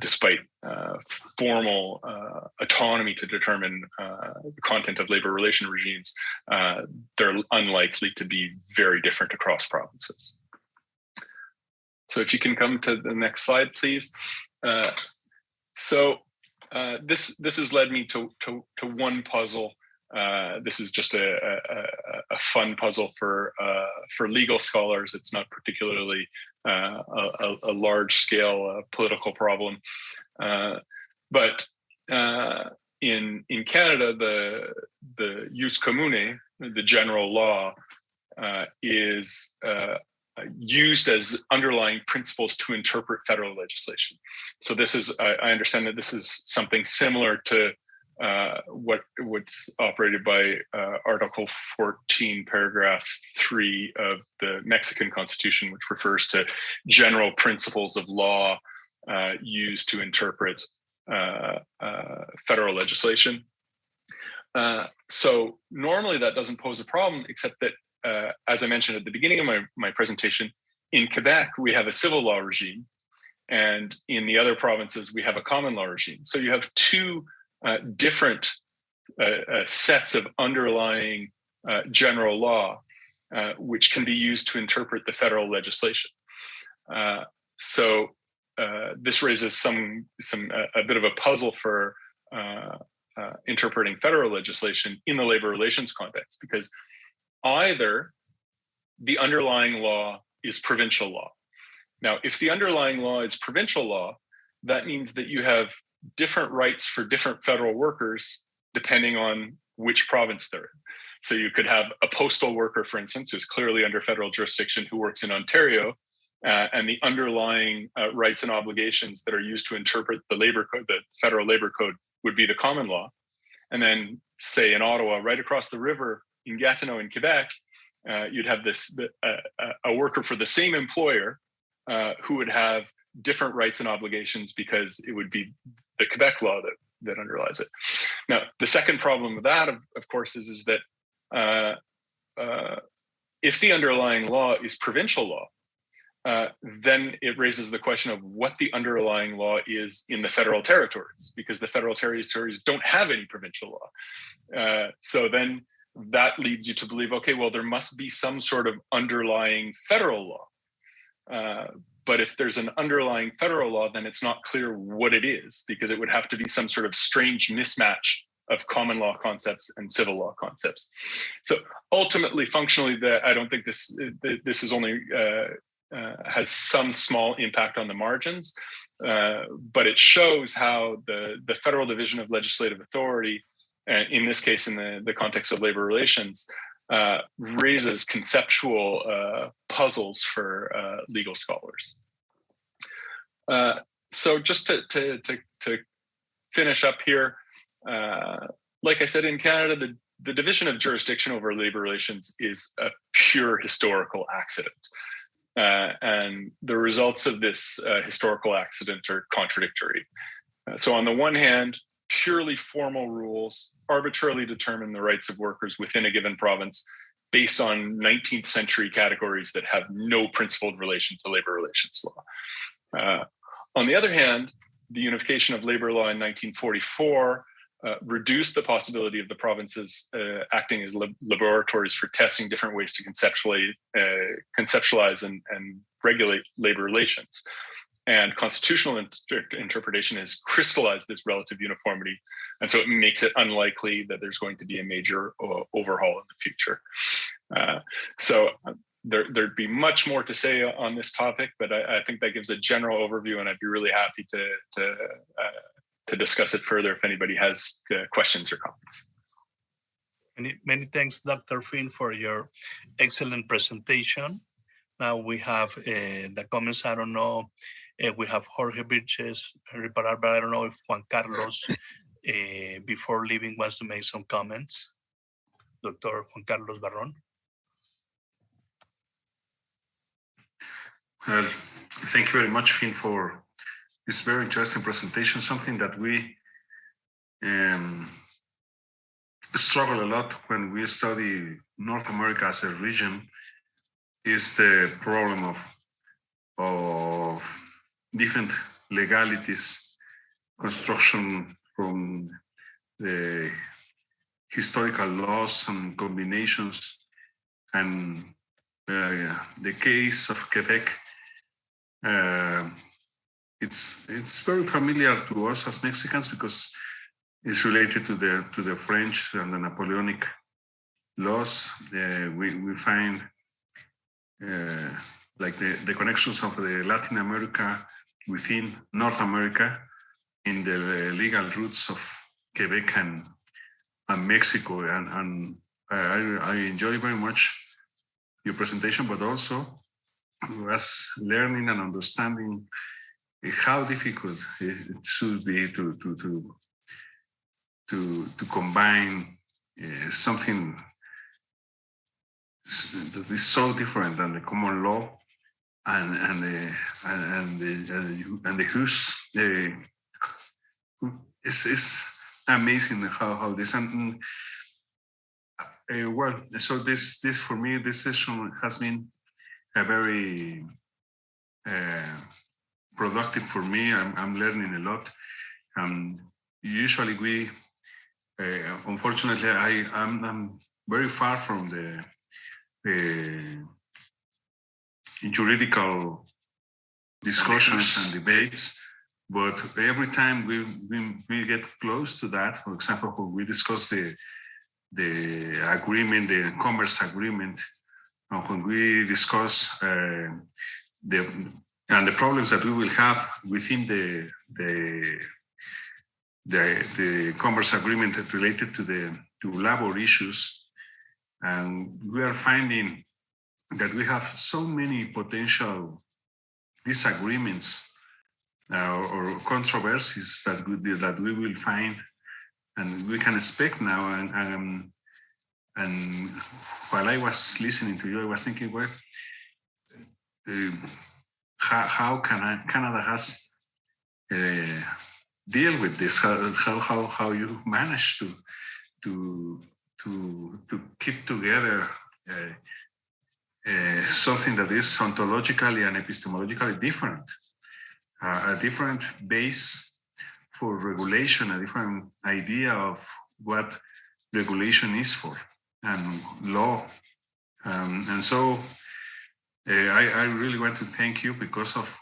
D: despite formal autonomy to determine the content of labor relation regimes, they're unlikely to be very different across provinces. So if you can come to the next slide, please. This has led me to one puzzle. This is just a fun puzzle for legal scholars. It's not particularly a large-scale political problem, but in Canada, the jus commune, the general law, is used as underlying principles to interpret federal legislation. So this is, I understand that this is something similar to what's operated by Article 14, paragraph 3 of the Mexican Constitution, which refers to general principles of law used to interpret federal legislation. So normally that doesn't pose a problem, except that as I mentioned at the beginning of my presentation, in Quebec, we have a civil law regime, and in the other provinces, we have a common law regime. So you have two different sets of underlying general law, which can be used to interpret the federal legislation. So this raises a bit of a puzzle for interpreting federal legislation in the labor relations context, because either the underlying law is provincial law. Now, if the underlying law is provincial law, that means that you have different rights for different federal workers depending on which province they're in. So you could have a postal worker, for instance, who's clearly under federal jurisdiction, who works in Ontario, and the underlying rights and obligations that are used to interpret the labor code, the federal labor code, would be the common law. And then, say in Ottawa, right across the river in Gatineau in Quebec, you'd have a worker for the same employer who would have different rights and obligations because it would be the Quebec law that underlies it. Now, the second problem with that, of course, is that if the underlying law is provincial law, then it raises the question of what the underlying law is in the federal territories, because the federal territories don't have any provincial law. So then that leads you to believe, okay, well, there must be some sort of underlying federal law. But if there's an underlying federal law, then it's not clear what it is, because it would have to be some sort of strange mismatch of common law concepts and civil law concepts. So ultimately, functionally, I don't think this is only has some small impact on the margins, but it shows how the Federal Division of Legislative Authority, in this case, in the context of labor relations, raises conceptual puzzles for legal scholars. So just to finish up here, like I said, in Canada, the division of jurisdiction over labor relations is a pure historical accident. And the results of this historical accident are contradictory. So on the one hand, purely formal rules arbitrarily determine the rights of workers within a given province based on 19th century categories that have no principled relation to labor relations law. On the other hand, the unification of labor law in 1944 reduced the possibility of the provinces acting as laboratories for testing different ways to conceptualize and regulate labor relations. And constitutional interpretation has crystallized this relative uniformity. And so it makes it unlikely that there's going to be a major overhaul in the future. So there'd be much more to say on this topic, but I think that gives a general overview, and I'd be really happy to discuss it further if anybody has questions or comments.
C: Many thanks, Dr. Finn, for your excellent presentation. Now we have the comments. I don't know, we have Jorge VÍRCHEZ, but I don't know if Juan Carlos, before leaving, wants to make some comments. Dr. Juan Carlos Barrón.
A: Well, thank you very much, Finn, for this very interesting presentation. Something that we struggle a lot when we study North America as a region is the problem of different legalities, construction from the historical laws and combinations, and the case of Quebec. It's very familiar to us as Mexicans because it's related to the French and the Napoleonic laws. We find like the connections of the Latin America within North America in the legal roots of Quebec and Mexico. And I enjoy very much your presentation, but also was learning and understanding how difficult it should be to combine something that is so different than the common law and the whose it's amazing how this and well, so this for me, this session has been a very productive for me. I'm learning a lot. Usually we, unfortunately, I'm very far from the juridical discussions and debates, but every time we get close to that, for example, when we discuss the agreement, the commerce agreement, and when we discuss the problems that we will have within the commerce agreement related to labor issues, and we are finding that we have so many potential disagreements or controversies that we will find, and we can expect now. And while I was listening to you, I was thinking, well, how Canada has deal with this? How you manage to keep together something that is ontologically and epistemologically different, a different base for regulation, a different idea of what regulation is for, and law. And so I really want to thank you because of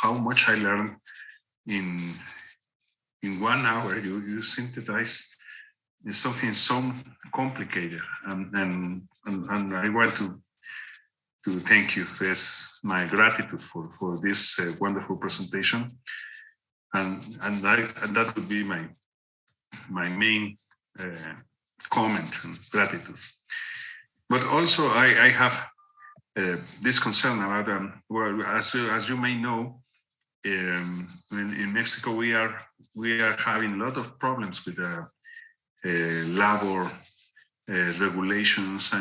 A: how much I learned in 1 hour. You synthesize something so complicated, and I want to thank you. There's my gratitude for this wonderful presentation, and that would be my main comment and gratitude. But also I have this concern about well, as you may know, in Mexico we are having a lot of problems with labor regulations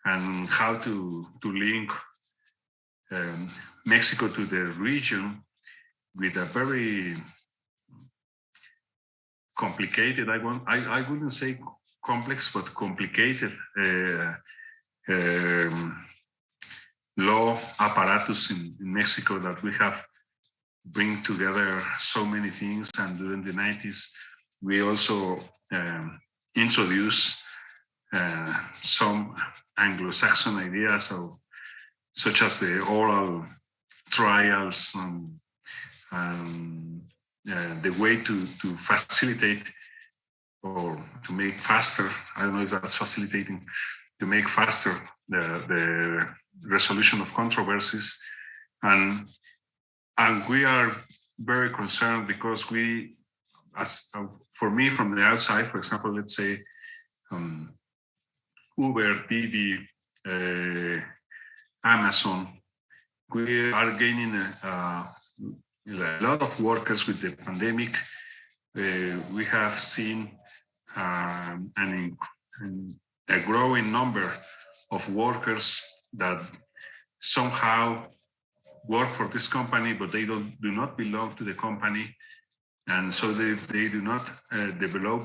A: and how to link Mexico to the region with a very complicated, I wouldn't say complex, but complicated law apparatus in Mexico that we have bring together so many things. And during the 90s, we also introduced some Anglo-Saxon ideas such as the oral trials and the way to facilitate or to make faster, I don't know if that's facilitating, to make faster the resolution of controversies. And we are very concerned because we, as for me from the outside, for example, let's say Uber, Didi, Amazon, we are gaining a lot of workers with the pandemic. We have seen a growing number of workers that somehow work for this company, but they do not belong to the company. And so they do not develop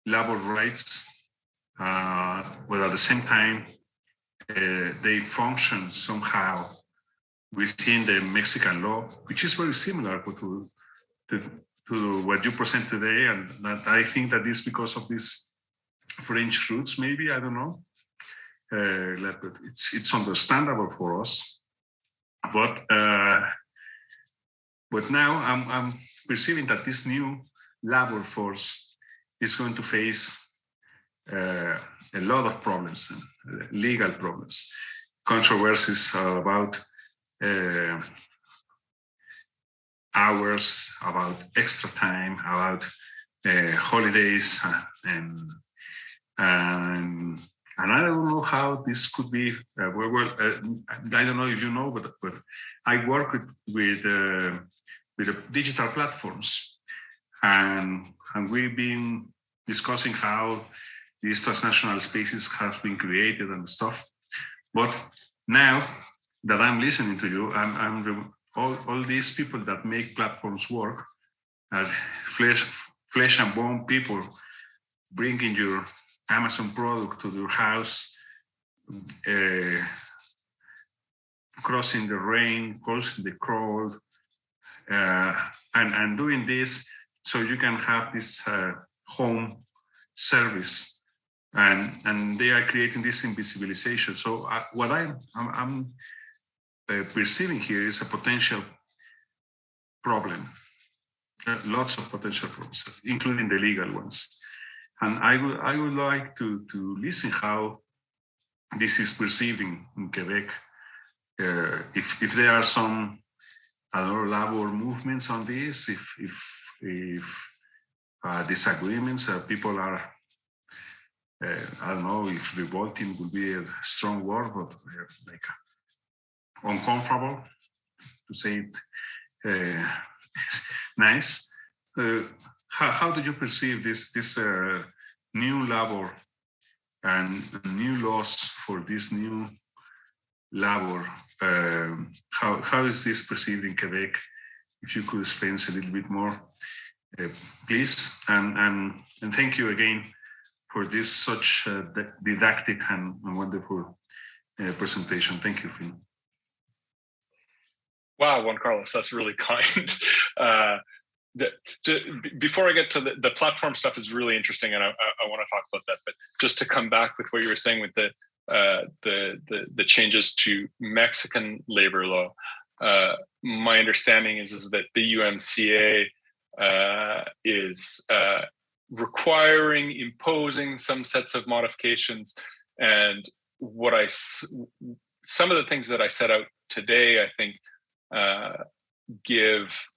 A: labor rights, but at the same time, they function somehow within the Mexican law, which is very similar to what you present today. And that I think that is because of these French roots, maybe, I don't know. It's understandable for us. But now I'm perceiving that this new labor force is going to face a lot of problems, legal problems, controversies about hours, about extra time, about holidays, and I don't know how this could be. I don't know if you know, but I work with the digital platforms, and we've been discussing how these transnational spaces have been created and stuff. But now that I'm listening to you, all these people that make platforms work as flesh and bone people, bringing your Amazon product to your house, crossing the rain, crossing the cold, and doing this so you can have this home service, and they are creating this invisibilization. So what I'm perceiving here is a potential problem, lots of potential problems, including the legal ones. And I would like to listen how this is perceived in Quebec. If there are some other labor movements on this, if disagreements, people are, I don't know if revolting would be a strong word, but like uncomfortable, to say it nice. How do you perceive this new labor and new laws for this new labor? How is this perceived in Quebec? If you could explain a little bit more, please. And thank you again for this such didactic and wonderful presentation. Thank you, Finn.
D: Wow, Juan Carlos, that's really kind. Before I get to the platform stuff is really interesting, and I want to talk about that. But just to come back with what you were saying with the the changes to Mexican labor law, my understanding is that the UMCA is requiring, imposing some sets of modifications, and some of the things that I set out today, I think, give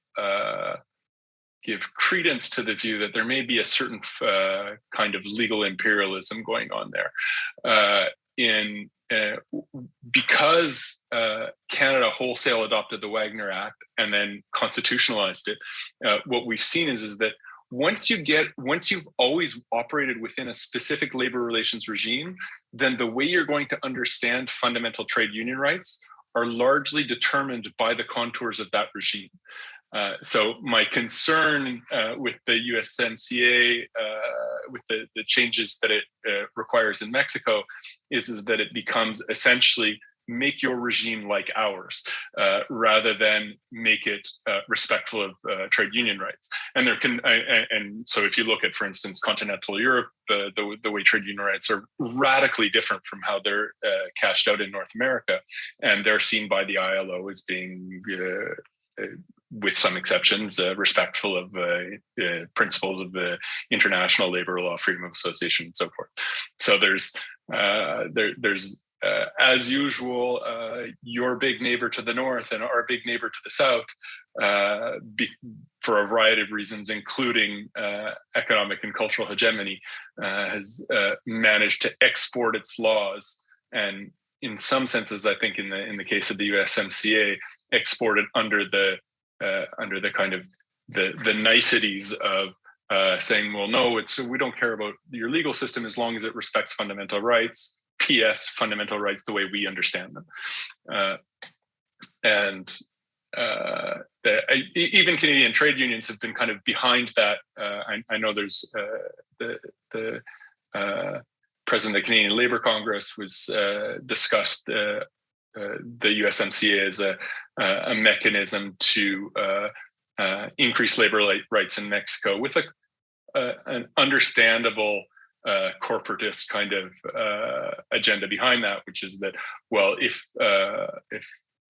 D: credence to the view that there may be a certain kind of legal imperialism going on there. Because Canada wholesale adopted the Wagner Act and then constitutionalized it, what we've seen is that once you've always operated within a specific labor relations regime, then the way you're going to understand fundamental trade union rights are largely determined by the contours of that regime. So my concern with the USMCA, with the changes that it requires in Mexico, is that it becomes essentially make your regime like ours, rather than make it respectful of trade union rights. And so if you look at, for instance, continental Europe, the way trade union rights are radically different from how they're cashed out in North America, and they're seen by the ILO as being, with some exceptions, respectful of principles of the international labor law, freedom of association, and so forth. So there's as usual, your big neighbor to the north and our big neighbor to the south, for a variety of reasons, including economic and cultural hegemony, has managed to export its laws, and in some senses, I think in the case of the USMCA, exported under the kind of the niceties of saying, well, no, we don't care about your legal system as long as it respects fundamental rights. P.S. fundamental rights the way we understand them, even Canadian trade unions have been kind of behind that. I know there's the president of the Canadian Labour Congress was discussed the USMCA as a mechanism to increase labor rights in Mexico, with an understandable corporatist kind of agenda behind that, which is that, well, if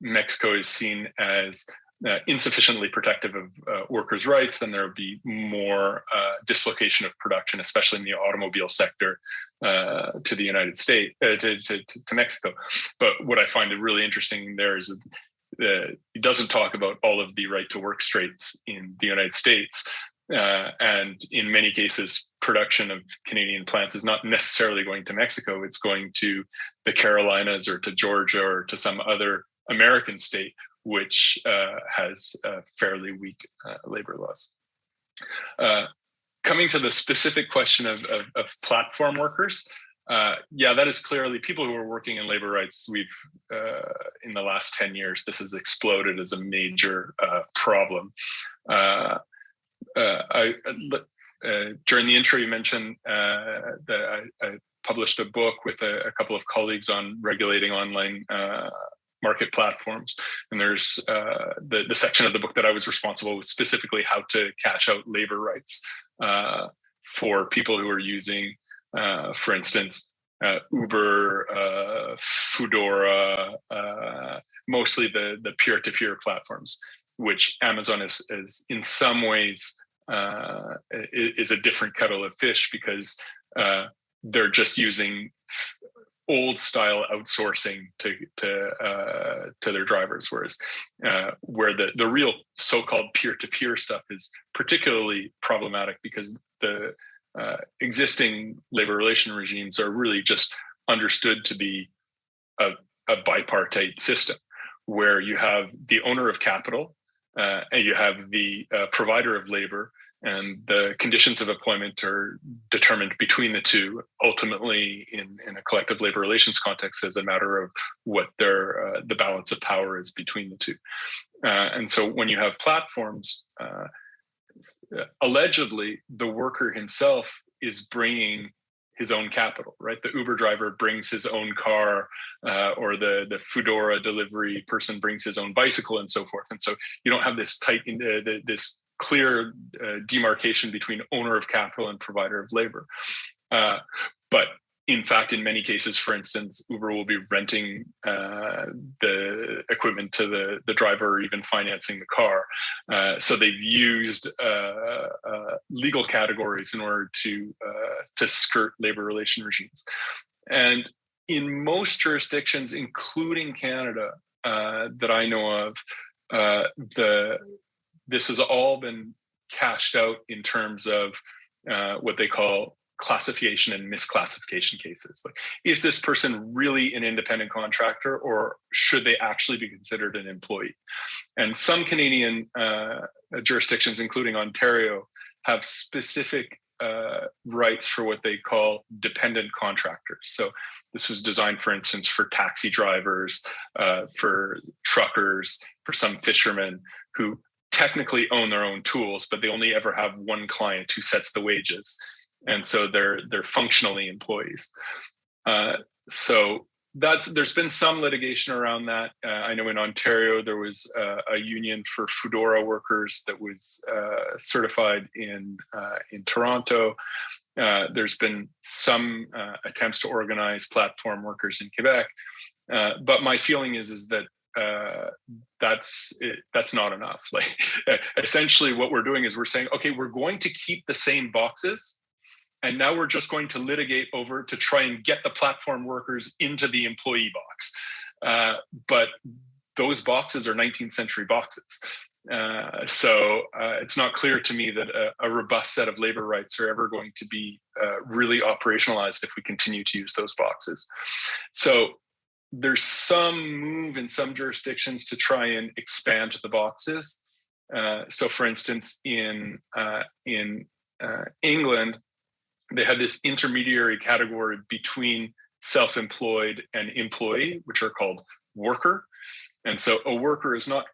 D: Mexico is seen as insufficiently protective of workers' rights, then there will be more dislocation of production, especially in the automobile sector, to the United States, to Mexico. But what I find really interesting there is that it doesn't talk about all of the right to work straits in the United States. And in many cases, production of Canadian plants is not necessarily going to Mexico. It's going to the Carolinas or to Georgia or to some other American state, which has fairly weak labor laws. Coming to the specific question of platform workers, that is clearly people who are working in labor rights. We've, in the last 10 years, this has exploded as a major problem. During the intro, you mentioned that I published a book with a couple of colleagues on regulating online market platforms. And there's the section of the book that I was responsible with specifically how to cash out labor rights for people who are using, for instance, Uber, Foodora, mostly the peer-to-peer platforms, which Amazon is in some ways is a different kettle of fish, because they're just using old style outsourcing to their drivers, whereas where the real so-called peer-to-peer stuff is particularly problematic, because the existing labor relation regimes are really just understood to be a bipartite system, where you have the owner of capital and you have the provider of labor, and the conditions of employment are determined between the two, ultimately in a collective labor relations context, as a matter of what the balance of power is between the two. And so when you have platforms, allegedly the worker himself is bringing his own capital, right? The Uber driver brings his own car, or the Foodora delivery person brings his own bicycle, and so forth. And so you don't have this tight, this clear demarcation between owner of capital and provider of labor. But In fact, in many cases, for instance, Uber will be renting the equipment to the driver, or even financing the car. So they've used legal categories in order to skirt labor relation regimes. And in most jurisdictions, including Canada, that I know of, this has all been cashed out in terms of what they call classification and misclassification cases. Like, is this person really an independent contractor, or should they actually be considered an employee? And some Canadian jurisdictions, including Ontario, have specific rights for what they call dependent contractors. So this was designed, for instance, for taxi drivers, for truckers, for some fishermen who technically own their own tools, but they only ever have one client who sets the wages. And so they're functionally employees. So there's been some litigation around that. I know in Ontario there was a union for Foodora workers that was certified in Toronto. There's been some attempts to organize platform workers in Quebec, but my feeling is that that's not enough. Like, essentially, what we're doing is we're saying, okay, we're going to keep the same boxes. And now we're just going to litigate over to try and get the platform workers into the employee box. But those boxes are 19th century boxes. So it's not clear to me that a robust set of labor rights are ever going to be really operationalized if we continue to use those boxes. So there's some move in some jurisdictions to try and expand the boxes. So for instance, in England, they had this intermediary category between self-employed and employee, which are called worker. And so a worker is not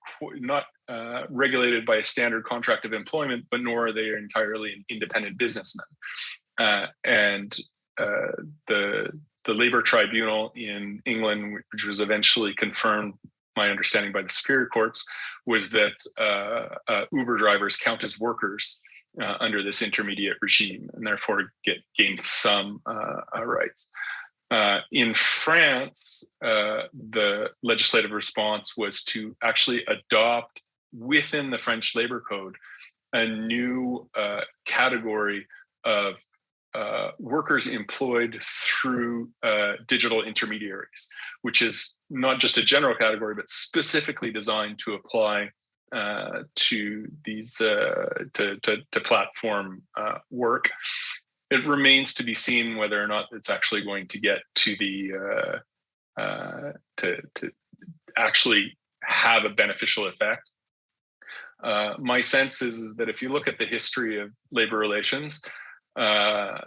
D: regulated by a standard contract of employment, but nor are they entirely an independent businessman. And the labor tribunal in England, which was eventually confirmed, my understanding, by the superior courts, was that Uber drivers count as workers under this intermediate regime, and therefore gained some rights. In France, the legislative response was to actually adopt within the French labor code a new category of workers employed through digital intermediaries, which is not just a general category, but specifically designed to apply to these to platform work. It remains to be seen whether or not it's actually going to get to the to actually have a beneficial effect. My sense is that if you look at the history of labor relations, I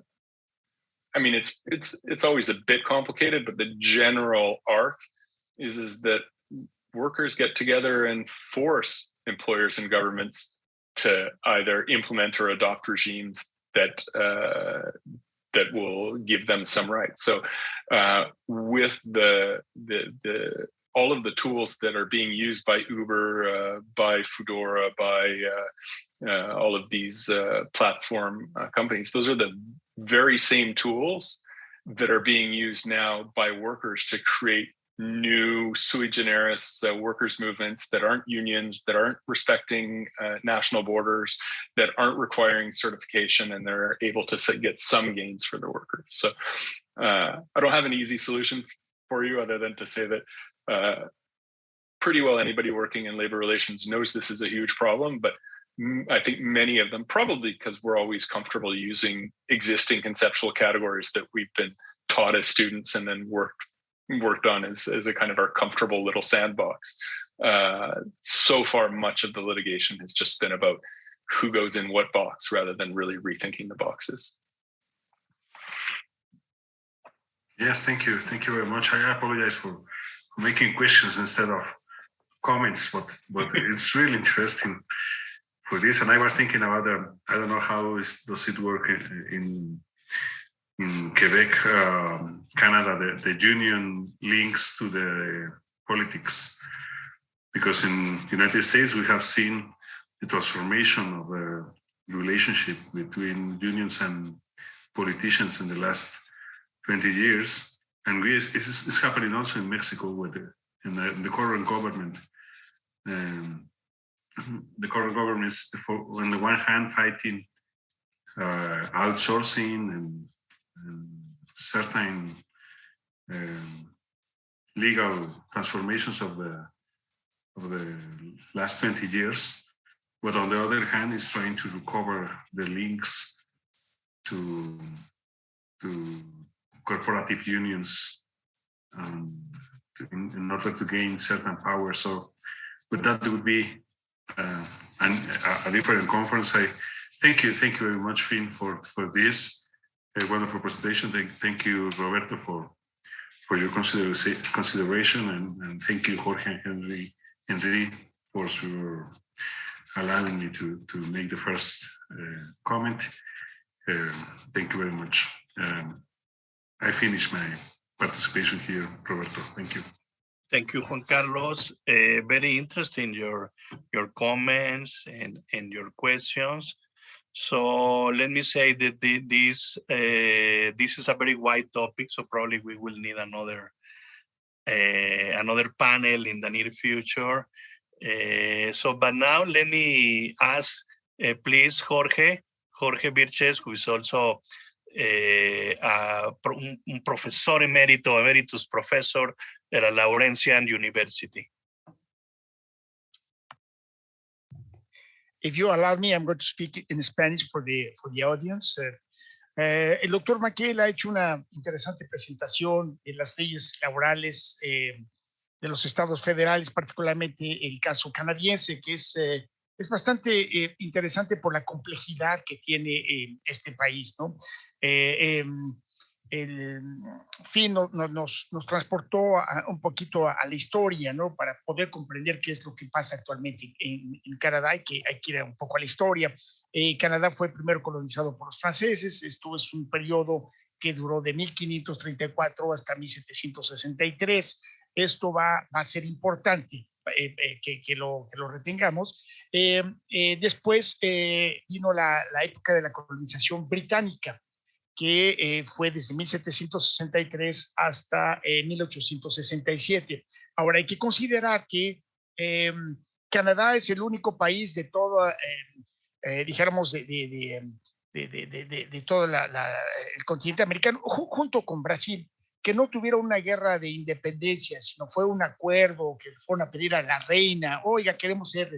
D: mean, it's always a bit complicated, but the general arc is that workers get together and force employers and governments to either implement or adopt regimes that will give them some rights. So with the all of the tools that are being used by Uber, by Foodora, by all of these platform companies, those are the very same tools that are being used now by workers to create new sui generis workers movements that aren't unions, that aren't respecting national borders, that aren't requiring certification, and they're able to get some gains for the workers. So I don't have an easy solution for you other than to say that pretty well anybody working in labor relations knows this is a huge problem, but I think many of them, probably because we're always comfortable using existing conceptual categories that we've been taught as students and then worked on as a kind of our comfortable little sandbox. So far, much of the litigation has just been about who goes in what box rather than really rethinking the boxes.
A: Yes, thank you. Thank you very much. I apologize for making questions instead of comments, but it's really interesting for this. And I was thinking about, I don't know how does it work in Quebec, Canada, the union links to the politics, because in the United States we have seen the transformation of the relationship between unions and politicians in the last 20 years. And it's happening also in Mexico with the current government. The current government is, on the one hand, fighting outsourcing and certain legal transformations of the last 20 years, but on the other hand, is trying to recover the links to corporative unions in order to gain certain power. So, but that would be a different conference. I thank you very much, Finn, for this wonderful presentation. Thank you, Roberto, for your consideration, and thank you, Jorge and Henry, for your allowing me to make the first comment. Thank you very much. I finish my participation here, Roberto. Thank you.
C: Thank you, Juan Carlos. Very interesting your comments and your questions. So let me say that this is a very wide topic, so probably we will need another panel in the near future. But now let me ask, please, Jorge Vírchez, who is also un profesor emeritus professor de la Laurentian University.
B: If you allow me, I'm going to speak in Spanish for the audience. El doctor MAKELA ha hecho una interesante presentación de las leyes laborales de los estados federales, particularmente el caso canadiense, que es bastante interesante por la complejidad que tiene este país, ¿no? El fin nos transportó un poquito a la historia, ¿no? Para poder comprender qué es lo que pasa actualmente en Canadá, y que hay que ir un poco a la historia. Canadá fue primero colonizado por los franceses. Esto es un periodo que duró de 1534 hasta 1763. Esto va a ser importante que lo retengamos. Después vino la época de la colonización británica, que fue desde 1763 hasta 1867. Ahora hay que considerar que Canadá es el único país de todo, dijéramos, de todo el continente americano, junto con Brasil, que no tuvieron una guerra de independencia, sino fue un acuerdo que fueron a pedir a la reina: oiga, queremos ser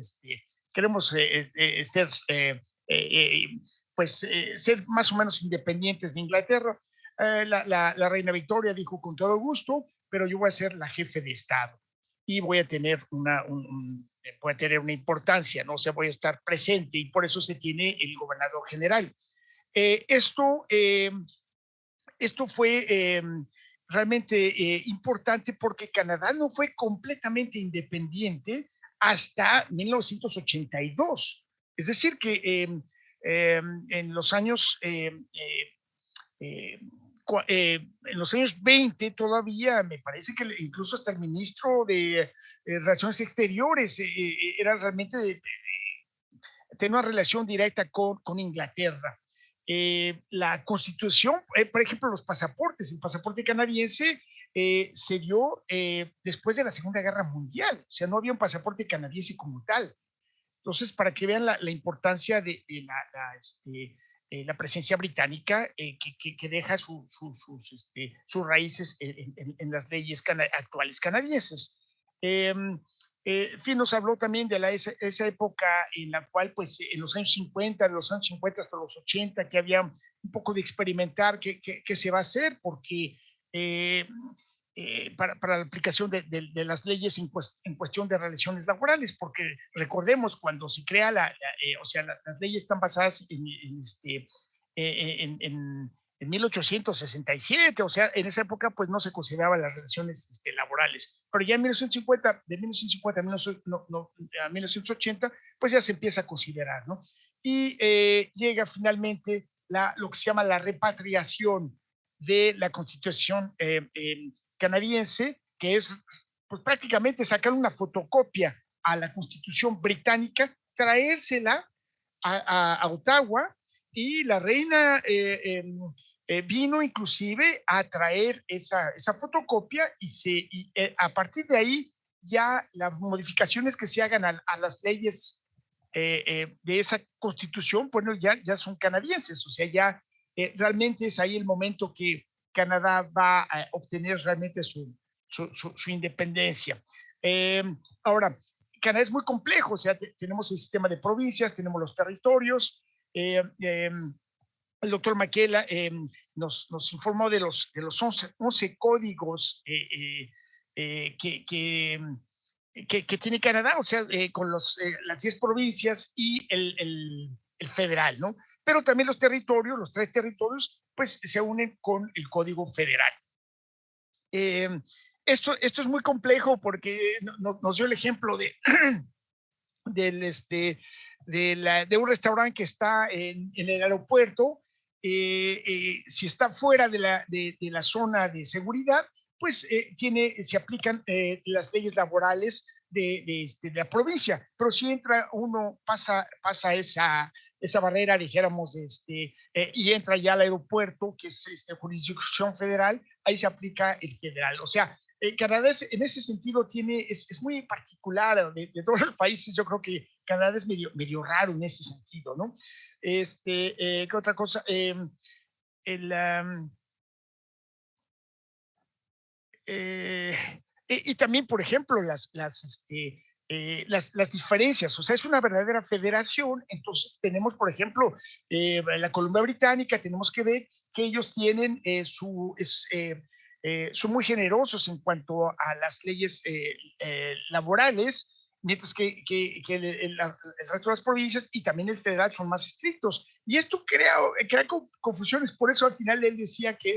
B: ser más o menos independientes de Inglaterra. La reina Victoria dijo: con todo gusto, pero yo voy a ser la jefe de Estado y voy a tener una importancia, ¿no? O sea, voy a estar presente, y por eso se tiene el gobernador general. Esto fue realmente importante, porque Canadá no fue completamente independiente hasta 1982. Es decir, que en los años 20 todavía, me parece que incluso hasta el ministro de Relaciones Exteriores era realmente tenía una relación directa con Inglaterra. La Constitución, por ejemplo, los pasaportes, el pasaporte canadiense se dio después de la Segunda Guerra Mundial. O sea, no había un pasaporte canadiense como tal. Entonces, para que vean la importancia de la presencia británica, que deja sus raíces en las leyes actuales canadienses. Finn nos habló también de esa época en la cual, pues, en los años 50, de los años 50 hasta los 80, que había un poco de experimentar qué se va a hacer, porque para la aplicación de las leyes en cuestión de relaciones laborales, porque recordemos, cuando se crea las leyes están basadas en 1867, o sea, en esa época pues no se consideraban las relaciones laborales, pero ya en 1950, de 1950 a 1980, pues ya se empieza a considerar, ¿no? Y llega finalmente lo que se llama la repatriación de la Constitución canadiense, que es pues prácticamente sacar una fotocopia a la Constitución británica, traérsela a Ottawa, y la reina vino inclusive a traer esa fotocopia y a partir de ahí ya las modificaciones que se hagan a las leyes de esa constitución, bueno, ya son canadienses, o sea, ya realmente es ahí el momento que Canadá va a obtener realmente su independencia. Ahora, Canadá es muy complejo, o sea, tenemos el sistema de provincias, tenemos los territorios. El doctor MAKELA nos informó de los 11 códigos que tiene Canadá, o sea, con las 10 provincias y el federal, ¿no? Pero también los 3 territorios, pues se unen con el Código Federal. Esto es muy complejo porque nos dio el ejemplo de un restaurante que está en el aeropuerto. Si está fuera de la zona de seguridad, pues se aplican las leyes laborales de la provincia, pero si entra uno, pasa esa barrera, dijéramos, y entra ya al aeropuerto, que es jurisdicción federal, ahí se aplica el federal. O sea, Canadá en ese sentido es muy particular de todos los países. Yo creo que Canadá es medio raro en ese sentido, ¿no? ¿Qué otra cosa? Y también, por ejemplo, las diferencias, o sea, es una verdadera federación. Entonces tenemos, por ejemplo, la Columbia Británica, tenemos que ver que ellos tienen son muy generosos en cuanto a las leyes laborales, mientras que el resto de las provincias y también el federal son más estrictos. Y esto crea confusiones. Por eso al final él decía que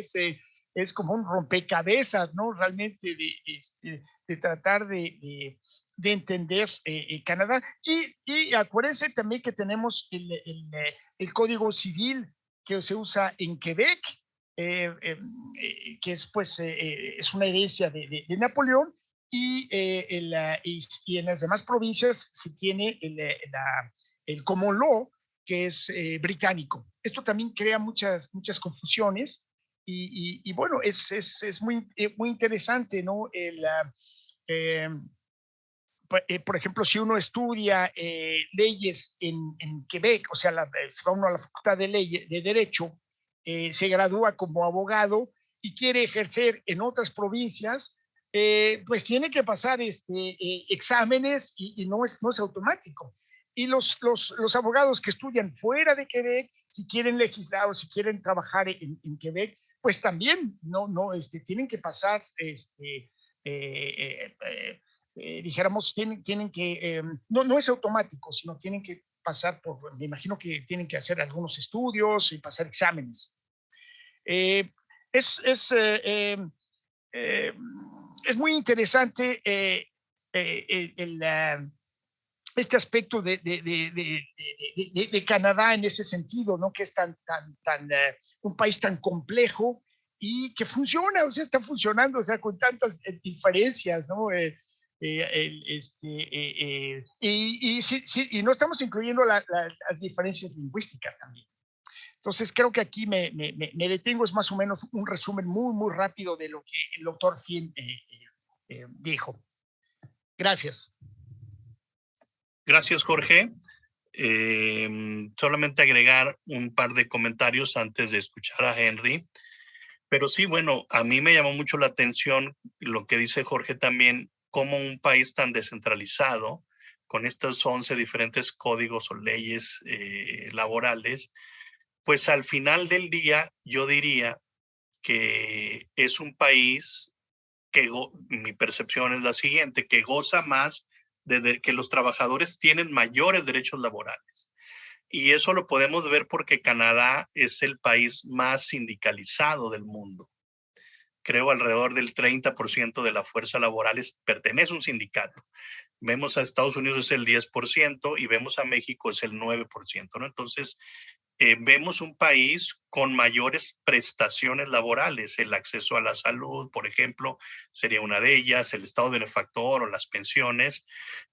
B: es como un rompecabezas, ¿no? Realmente de tratar de entender Canadá. Y acuérdense también que tenemos el Código Civil que se usa en Quebec, que es una herencia de Napoleón, y en las demás provincias se tiene el common law, que es británico. Esto también crea muchas confusiones. Y bueno, es muy interesante, ¿no? Por ejemplo, si uno estudia leyes en Quebec, o sea, se va uno a la Facultad de Derecho, se gradúa como abogado y quiere ejercer en otras provincias, pues tiene que pasar exámenes y no es automático. Y los abogados que estudian fuera de Quebec, si quieren legislar o si quieren trabajar en Quebec, pues también tienen que pasar, dijéramos, tienen que, no es automático, sino tienen que pasar me imagino que tienen que hacer algunos estudios y pasar exámenes. Es muy interesante este aspecto de Canadá en ese sentido, ¿no? Que es un país tan complejo y que funciona, o sea, está funcionando, o sea, con tantas diferencias, ¿no? Y no estamos incluyendo las diferencias lingüísticas también. Entonces, creo que aquí me detengo, es más o menos un resumen muy rápido de lo que el doctor Finn dijo. Gracias.
C: Gracias, Jorge. Solamente agregar un par de comentarios antes de escuchar a Henry. Pero sí, bueno, a mí me llamó mucho la atención lo que dice Jorge también, cómo un país tan descentralizado, con estos 11 diferentes códigos o leyes laborales, pues al final del día yo diría que es un país que mi percepción es la siguiente, que goza más de que los trabajadores tienen mayores derechos laborales. Y eso lo podemos ver porque Canadá es el país más sindicalizado del mundo. Creo alrededor del 30% de la fuerza laboral pertenece a un sindicato. Vemos a Estados Unidos es el 10% y vemos a México es el 9%, ¿no? Entonces, vemos un país con mayores prestaciones laborales. El acceso a la salud, por ejemplo, sería una de ellas, el estado benefactor o las pensiones.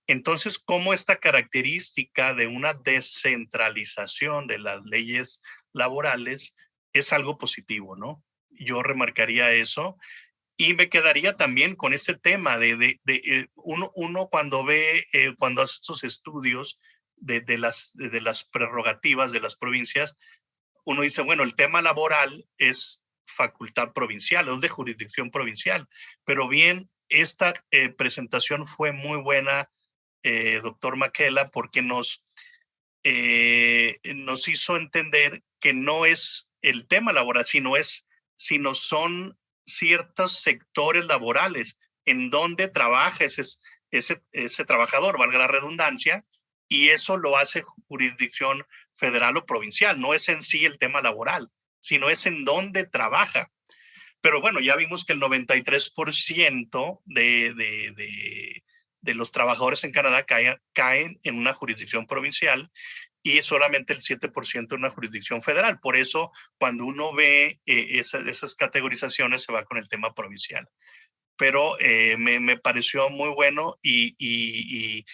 C: Entonces, ¿cómo esta característica de una descentralización de las leyes laborales es algo positivo, ¿no? Yo remarcaría eso. Y me quedaría también con ese tema de uno cuando ve, cuando hace sus estudios de las prerrogativas de las provincias, uno dice, bueno, el tema laboral es facultad provincial, es de jurisdicción provincial. Pero bien, esta presentación fue muy buena, doctor MAKELA, porque nos hizo entender que no es el tema laboral, sino son ciertos sectores laborales en donde trabaja ese trabajador, valga la redundancia, y eso lo hace jurisdicción federal o provincial. No es en sí el tema laboral, sino es en donde trabaja. Pero bueno, ya vimos que el 93% de los trabajadores en Canadá caen en una jurisdicción provincial y solamente el 7% en una jurisdicción federal. Por eso, cuando uno ve esas categorizaciones, se va con el tema provincial. Pero me pareció muy bueno y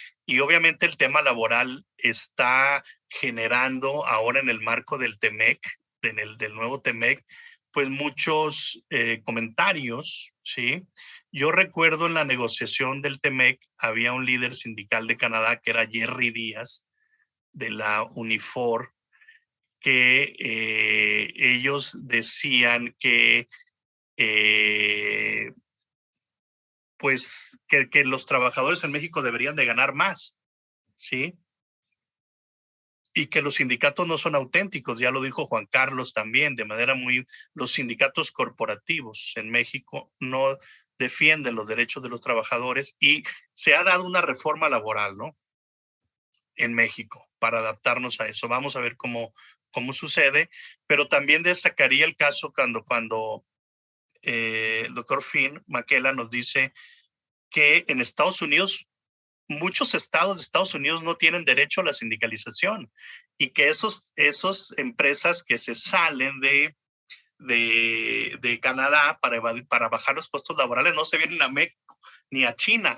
C: obviamente el tema laboral está generando ahora en el marco del TEMEC, del nuevo TEMEC, pues muchos comentarios, ¿sí? Yo recuerdo en la negociación del TEMEC había un líder sindical de Canadá que era Jerry Díaz, de la Unifor, que ellos decían que pues que los trabajadores en México deberían de ganar más, ¿sí? Y que los sindicatos no son auténticos, ya lo dijo Juan Carlos también, de manera los sindicatos corporativos en México no defienden los derechos de los trabajadores y se ha dado una reforma laboral, ¿no? En México para adaptarnos a eso. Vamos a ver cómo sucede, pero también destacaría el caso cuando el doctor Finn MAKELA nos dice que en Estados Unidos, muchos estados de Estados Unidos no tienen derecho a la sindicalización y que esas empresas que se salen de Canadá para bajar los costos laborales no se vienen a México ni a China.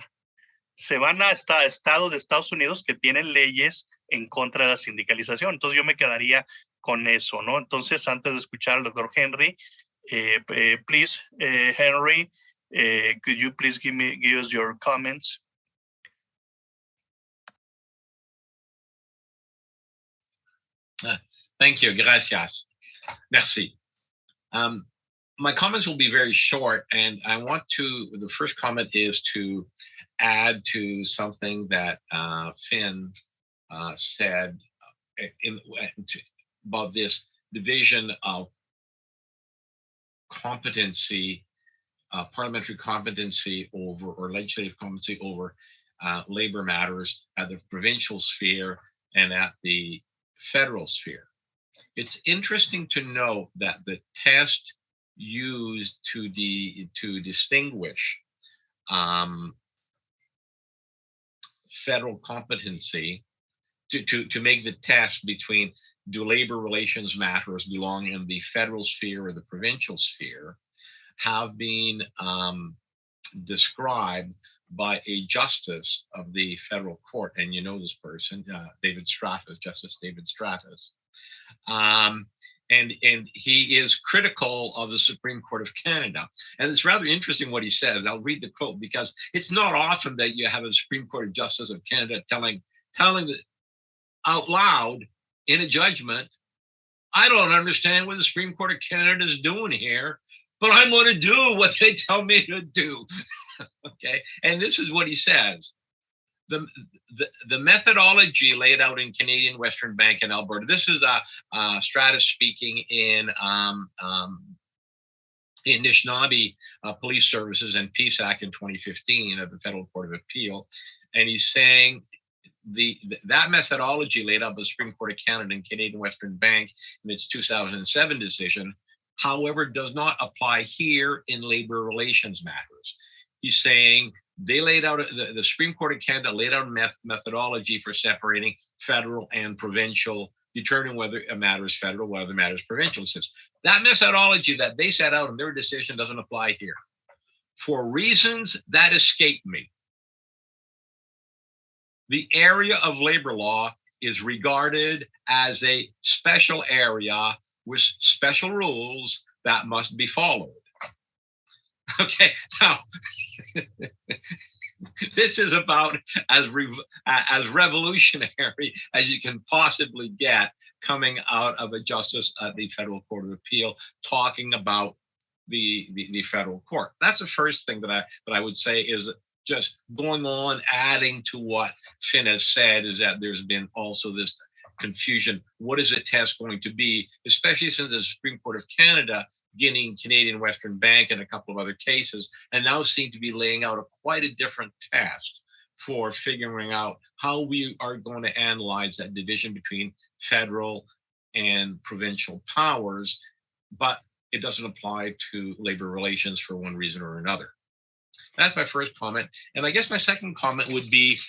C: Se van a estados de Estados Unidos que tienen leyes en contra de la sindicalización. Entonces yo me quedaría con eso, ¿no? Entonces, antes de escuchar al doctor Henry, please, Henry, could you please give us your comments?
E: Thank you. Gracias. Merci. My comments will be very short, and the first comment is to add to something that Finn said about this division of competency, parliamentary competency over, or legislative competency over labor matters at the provincial sphere and at the federal sphere. It's interesting to note that the test used to distinguish federal competency, to make the test between do labor relations matters belong in the federal sphere or the provincial sphere, have been described by a justice of the federal court, and you know this person, Justice David Stratus, and he is critical of the Supreme Court of Canada. And it's rather interesting what he says. I'll read the quote because it's not often that you have a Supreme Court of Justice of Canada telling out loud in a judgment, I don't understand what the Supreme Court of Canada is doing here, but I'm going to do what they tell me to do. Okay, and this is what he says. The methodology laid out in Canadian Western Bank in Alberta. This is Stratus speaking in Anishinaabe Police Services and PSAC in 2015 at the Federal Court of Appeal, and he's saying that methodology laid out by the Supreme Court of Canada and Canadian Western Bank in its 2007 decision, however, does not apply here in labor relations matters. He's saying they laid out, the Supreme Court of Canada laid out a methodology for separating federal and provincial, determining whether a matter is federal, whether a matter is provincial. Says that methodology that they set out in their decision doesn't apply here for reasons that escape me. The area of labor law is regarded as a special area with special rules that must be followed. Okay, now this is about as revolutionary as you can possibly get coming out of a justice at the Federal Court of Appeal talking about the federal court. That's the first thing that I would say is just going on, adding to what Finn has said, is that there's been also this confusion. What is a test going to be, especially since the Supreme Court of Canada getting Canadian Western Bank and a couple of other cases, and now seem to be laying out quite a different test for figuring out how we are going to analyze that division between federal and provincial powers, but it doesn't apply to labor relations for one reason or another. That's my first comment. And I guess my second comment would be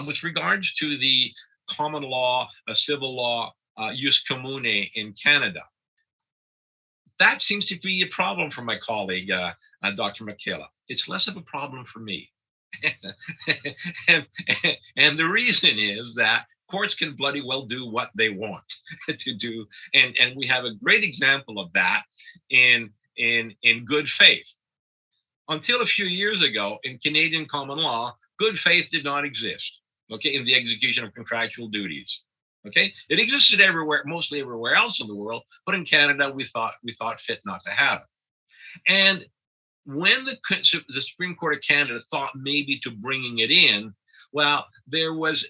E: with regards to the common law, civil law, jus commune in Canada. That seems to be a problem for my colleague, Dr. MAKELA. It's less of a problem for me. and the reason is that courts can bloody well do what they want to do. And we have a great example of that in good faith. Until a few years ago, in Canadian common law, good faith did not exist, okay, in the execution of contractual duties. Okay, it existed everywhere, mostly everywhere else in the world, but in Canada, we thought fit not to have it. And when the Supreme Court of Canada thought maybe to bringing it in, well, it was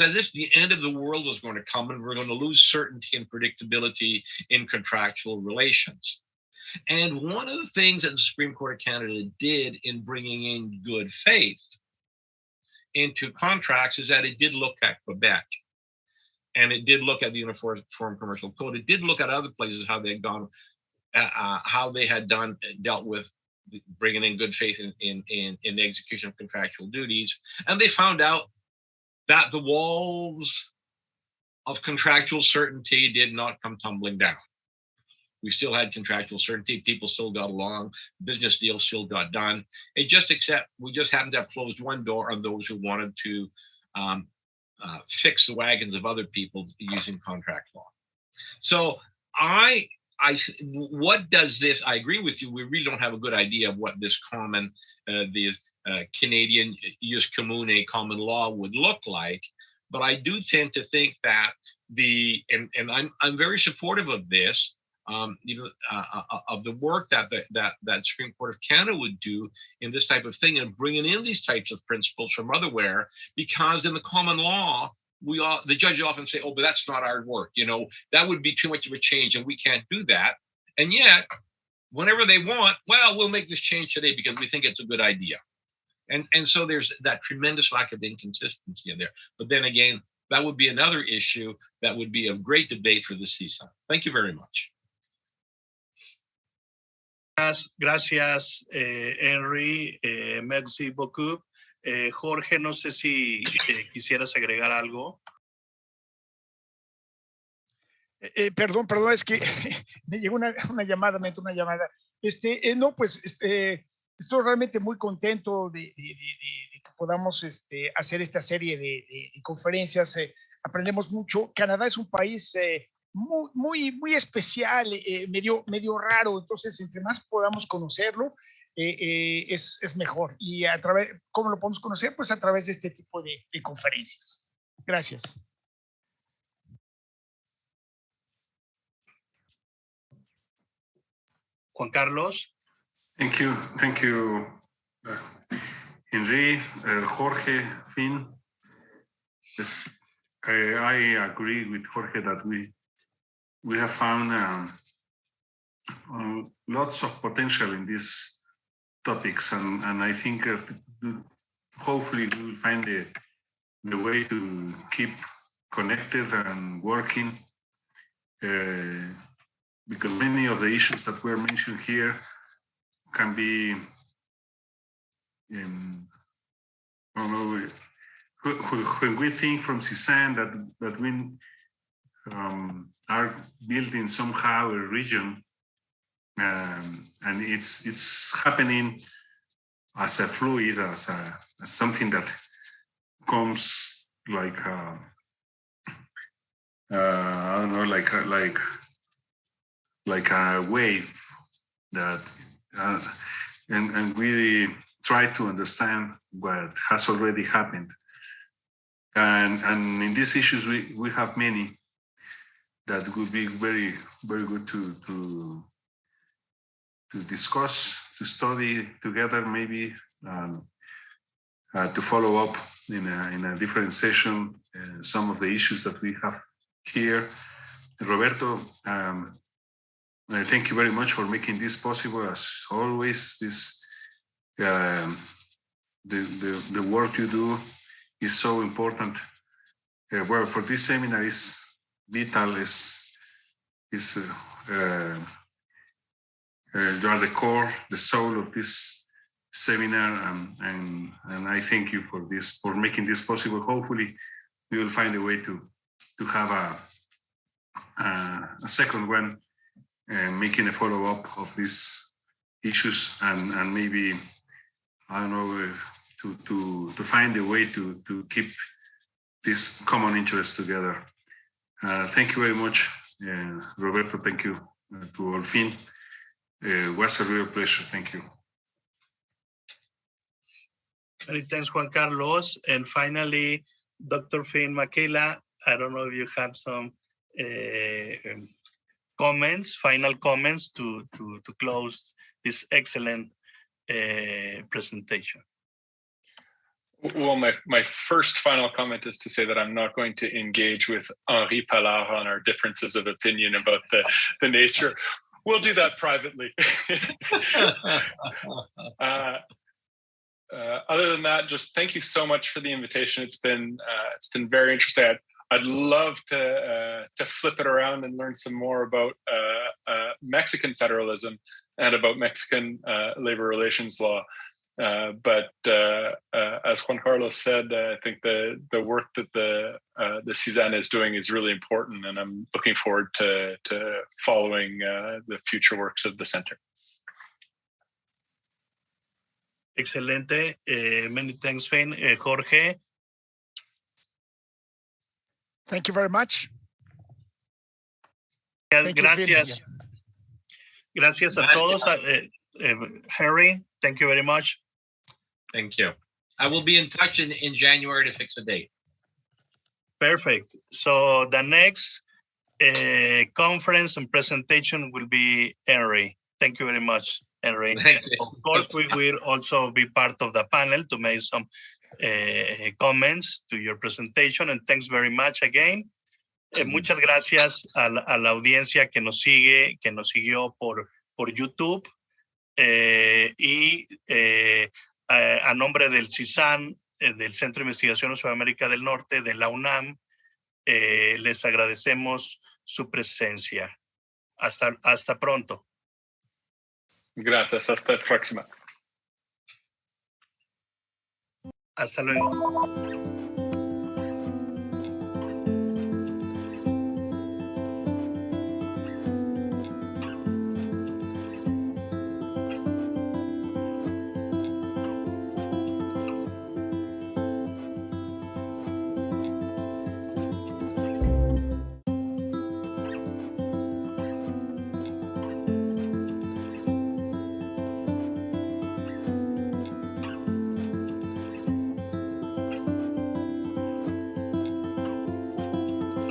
E: as if the end of the world was going to come and we're going to lose certainty and predictability in contractual relations. And one of the things that the Supreme Court of Canada did in bringing in good faith into contracts is that it did look at Quebec. And it did look at the Uniform Commercial Code. It did look at other places, how they had gone, how they had dealt with bringing in good faith in the execution of contractual duties. And they found out that the walls of contractual certainty did not come tumbling down. We still had contractual certainty. People still got along. Business deals still got done. We just happened to have closed one door on those who wanted to fix the wagons of other people using contract law. So what does this? I agree with you. We really don't have a good idea of what this common, Canadian jus commune common law would look like. But I do tend to think that I'm very supportive of this. Of the work that Supreme Court of Canada would do in this type of thing and bringing in these types of principles from otherwhere, because in the common law, the judges often say, oh, but that's not our work. That would be too much of a change and we can't do that. And yet, whenever they want, well, we'll make this change today because we think it's a good idea. And so there's that tremendous lack of inconsistency in there. But then again, that would be another issue that would be of great debate for the CISAN. Thank you very much.
C: Gracias, Henry. Merci beaucoup. Jorge, no sé si quisieras agregar algo.
B: Perdón, es que me llegó una llamada, me entró una llamada. No, pues estoy realmente muy contento de que podamos hacer esta serie de conferencias. Aprendemos mucho. Canadá es un país muy especial, medio raro. Entonces, entre más podamos conocerlo, es mejor. Y ¿cómo lo podemos conocer? Pues a través de este tipo de conferencias. Gracias.
C: Juan Carlos.
A: Thank you, Henry, Jorge, Finn. Yes, I agree with Jorge that we have found lots of potential in these topics, and I think hopefully we will find the way to keep connected and working, because many of the issues that were mentioned here can be, when we think from CISAN that we are building somehow a region, and it's happening as a fluid, as something that comes like I don't know, like like a wave that, and we try to understand what has already happened. And in these issues, we have many that would be very, very good to discuss, to study together, maybe to follow up in a different session, some of the issues that we have here. Roberto, thank you very much for making this possible. As always, the work you do is so important. Well, for this seminar is vital. You are the core, the soul of this seminar, and I thank you for this, for making this possible. Hopefully, we will find a way to have a second one, making a follow-up of these issues, and maybe, I don't know, to find a way to keep this common interest together. Thank you very much, Roberto. Thank you to Olfin. It was a real pleasure. Thank you.
C: Many thanks, Juan Carlos. And finally, Dr. Finn MAKELA, I don't know if you have some comments, final comments to close this excellent presentation.
D: Well, my first final comment is to say that I'm not going to engage with Henri Pallard on our differences of opinion about the nature. We'll do that privately. Other than that, just thank you so much for the invitation. It's been very interesting. I'd love to flip it around and learn some more about Mexican federalism and about Mexican labor relations law. But as Juan Carlos said, I think the work that the CISAN is doing is really important, and I'm looking forward to following the future works of the center.
C: Excelente. Many thanks, Finn. Jorge.
B: Thank you very much.
C: Gracias. Gracias a todos. Harry, thank you very much.
E: Thank you. I will be in touch in January to fix a date.
C: Perfect. So the next conference and presentation will be Henry. Thank you very much, Henry. Of course, we will also be part of the panel to make some comments to your presentation. And thanks very much again. Muchas gracias a la audiencia que nos sigue, que nos siguió por YouTube. A nombre del CISAN, del Centro de Investigaciones sobre América del Norte, de la UNAM, les agradecemos su presencia. Hasta pronto.
D: Gracias, hasta la próxima.
C: Hasta luego.